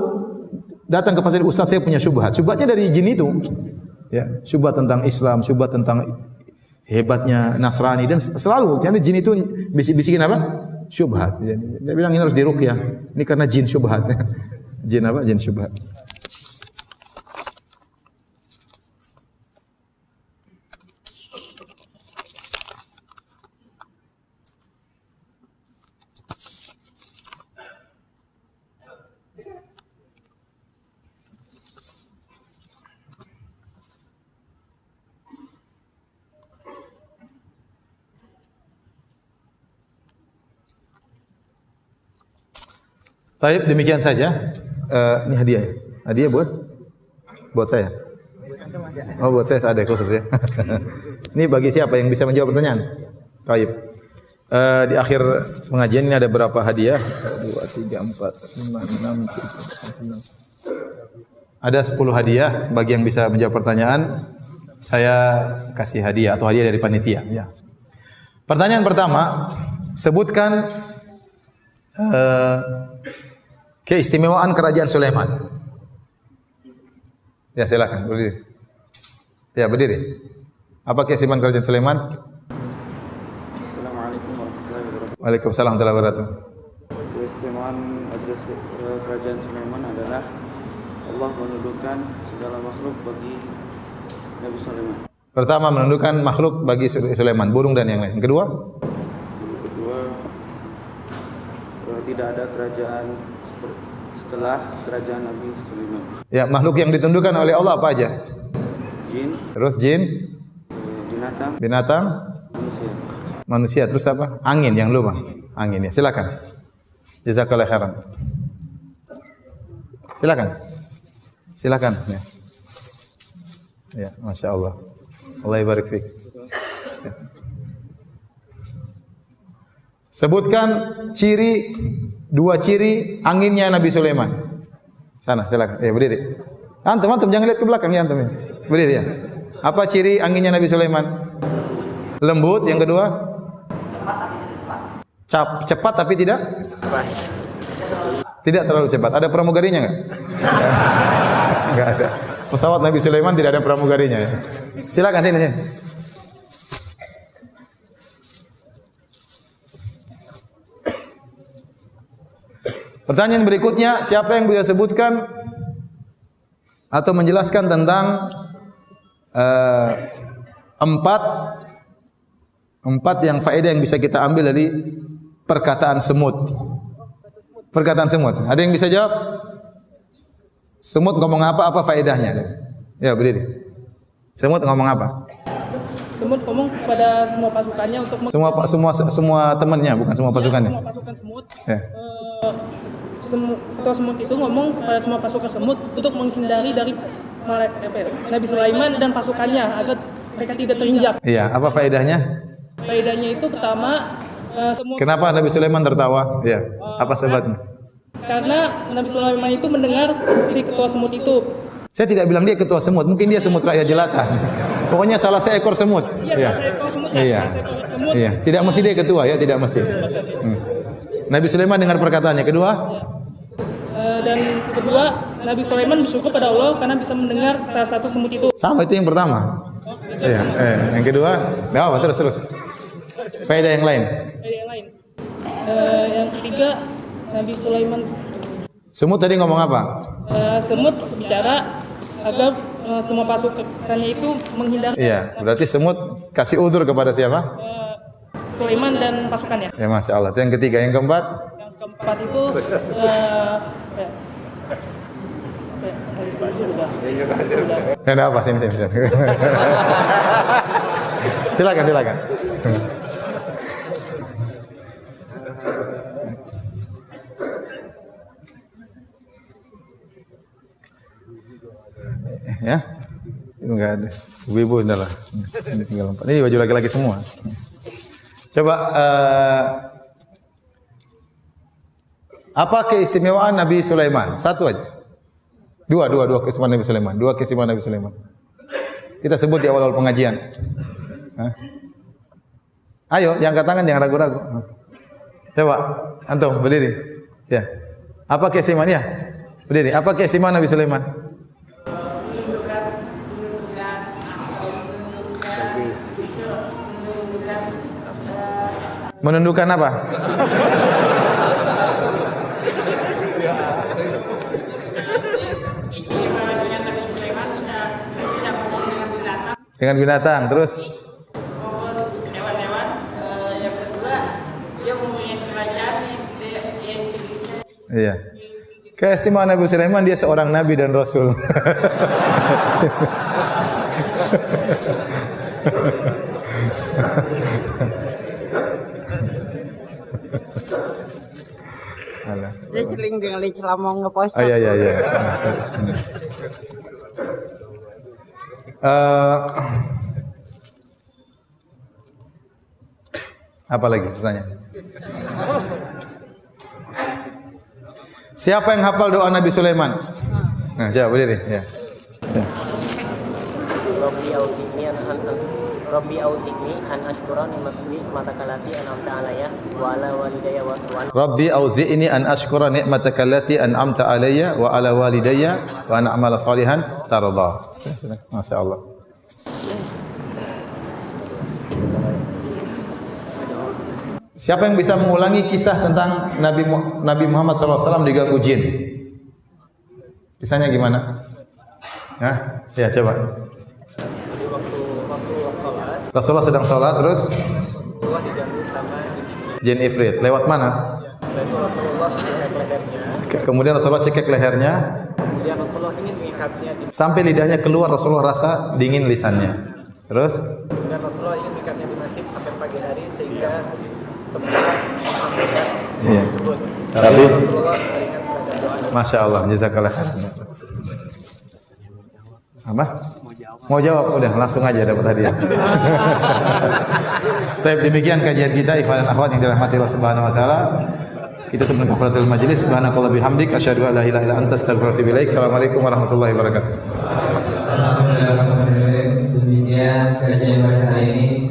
datang ke pasir, Ustaz saya punya syubhat. Syubhatnya dari jin itu. Ya, syubhat tentang Islam, syubhat tentang hebatnya Nasrani, dan selalu karena jin itu bisik-bisikin apa? Syubhat. Dia bilang ini harus diruqyah. Ini karena jin syubhat. Jin apa? Jin syubhat. Baik, demikian saja. Ini hadiah. Hadiah buat saya. Oh, buat saya ada khusus, ya. Ini bagi siapa yang bisa menjawab pertanyaan? Baik. Di akhir pengajian ini ada berapa hadiah? 2, 3, 4, 5, 6, 7, 8, 9. Ada 10 hadiah. Bagi yang bisa menjawab pertanyaan, saya kasih hadiah atau hadiah dari panitia, ya. Pertanyaan pertama, sebutkan keistimewaan kerajaan Sulaiman. Ya, silakan berdiri. Ya, berdiri. Apa keistimewaan kerajaan Sulaiman? Assalamualaikum warahmatullahi wabarakatuh. Waalaikumsalam warahmatullahi wabarakatuh. Keistimewaan kerajaan Sulaiman adalah Allah menundukkan segala makhluk bagi Nabi Sulaiman. Pertama, menundukkan makhluk bagi Sulaiman, burung dan yang lain. Yang kedua, tidak ada kerajaan setelah kerajaan Nabi Sulaiman. ya, makhluk yang ditundukkan oleh Allah apa aja? Jin, Terus jin, binatang, manusia. Terus apa? Angin, yang lupa. Angin, ya. Silakan. Jazakallahu khairan. Silakan. Ya. Ya, Masya Allah. Allah barik fiik. Ya. Sebutkan dua ciri anginnya Nabi Sulaiman. Sana, silakan. Ya, berdiri. Antum jangan lihat ke belakang, ya, antum. Berdiri, ya. Apa ciri anginnya Nabi Sulaiman? Lembut. Yang kedua? Cepat tapi tidak? Tidak terlalu cepat. Ada pramugarinya enggak? Enggak ada. Pesawat Nabi Sulaiman tidak ada pramugarinya, ya. Silakan sini. Pertanyaan berikutnya, siapa yang bisa sebutkan atau menjelaskan tentang empat yang faedah yang bisa kita ambil dari perkataan semut? Perkataan semut. Ada yang bisa jawab? Semut ngomong apa faedahnya? Ya, berdiri. Semut ngomong apa? Semut ngomong kepada semua pasukannya untuk semua temannya, bukan semua pasukannya. Semua pasukan semut. Ya. Ketua semut itu ngomong kepada semua pasukan semut untuk menghindari dari Nabi Sulaiman dan pasukannya agar mereka tidak terinjak. Iya, apa faedahnya? Faedahnya itu pertama, kenapa Nabi Sulaiman tertawa? Ya, apa sebabnya? Karena Nabi Sulaiman itu mendengar si ketua semut itu. Saya tidak bilang dia ketua semut, mungkin dia semut rakyat jelata. Pokoknya salah seekor semut. Iya, salah seekor semut. Iya. Salah seekor semut. Iya, tidak mesti dia ketua, ya, tidak mesti. Nabi Sulaiman dengar perkataannya. Kedua? Dan kedua, Nabi Sulaiman bersyukur pada Allah karena bisa mendengar salah satu semut itu. Sama, itu yang pertama. Iya, yang kedua, enggak apa terus. Faedah yang lain. Ada yang lain. Yang ketiga, Nabi Sulaiman. Semut tadi ngomong apa? Semut bicara agar semua pasukannya itu menghindari. Iya, berarti semut kasih udzur kepada siapa? Sulaiman dan pasukannya. Ya, Masya Allah. Itu yang ketiga. Yang keempat? Yang keempat itu Ada apa sini? Silakan. Ya, itu enggak ada. Ibu-ibu adalah. Ini tinggal 4. Ini baju laki-laki semua. Coba apa keistimewaan Nabi Sulaiman? Satu aja. Dua keistimewaan Nabi Sulaiman. Dua keistimewaan Nabi Sulaiman. Kita sebut di awal-awal pengajian. Hah? Ayo, yang angkat tangan jangan ragu-ragu. Coba, antum berdiri. Ya. Apa keistimewaan ya? Berdiri. Apa keistimewaan Nabi Sulaiman? Menundukkan apa? Dengan binatang, terus? Hewan-hewan. Yang kedua, dia mempunyai kerajaan yang bisa. Iya. Keistimewaan Nabi Sulaiman, dia seorang nabi dan rasul. Dia sering dengan celamong ngepost. Oh iya. Apa lagi pertanyaan? Siapa yang hafal doa Nabi Sulaiman? Nah, jawab berdiri. Ya. Rabbi auzi'ni an ashkura ni'mataka allati an'amta 'alayya wa 'ala walidayya wa sallallahu. Rabbi auzi'ni an ashkura ni'mataka allati an'amta 'alayya wa 'ala walidayya wa an a'mala salihan tarda. Masyaallah. Siapa yang bisa mengulangi kisah tentang Nabi Muhammad SAW diganggu jin? Kisahnya gimana? Hah? Ya, coba. Rasulullah sedang sholat, terus Rasulullah diganggu sama jin ifrit. Lewat mana? Rasulullah cekek lehernya. Kemudian Rasulullah cekek lehernya. Kemudian Rasulullah ingin mengikatnya Sampai lidahnya keluar, Rasulullah rasa dingin lisannya. Terus? dan Rasulullah ingin mengikatnya di masjid sampai pagi hari sehingga semua sampaikan Iya. tersebut. Tapi Rasulullah teringat pada doa. Masya Allah, jazakallah khairan. Apa? Mau jawab? Udah, langsung aja dapat hadiah. Baik, demikian kajian kita ikhwan dan akhwat yang dirahmati Allah Subhanahu wa taala. Kita tutup dengan kafaratul majlis. Subhanakallah bihamdik asyhadu an la ilaha illa anta astaghfiruka wa atubu ilaik. Assalamualaikum warahmatullahi wabarakatuh. Demikian kajian hari ini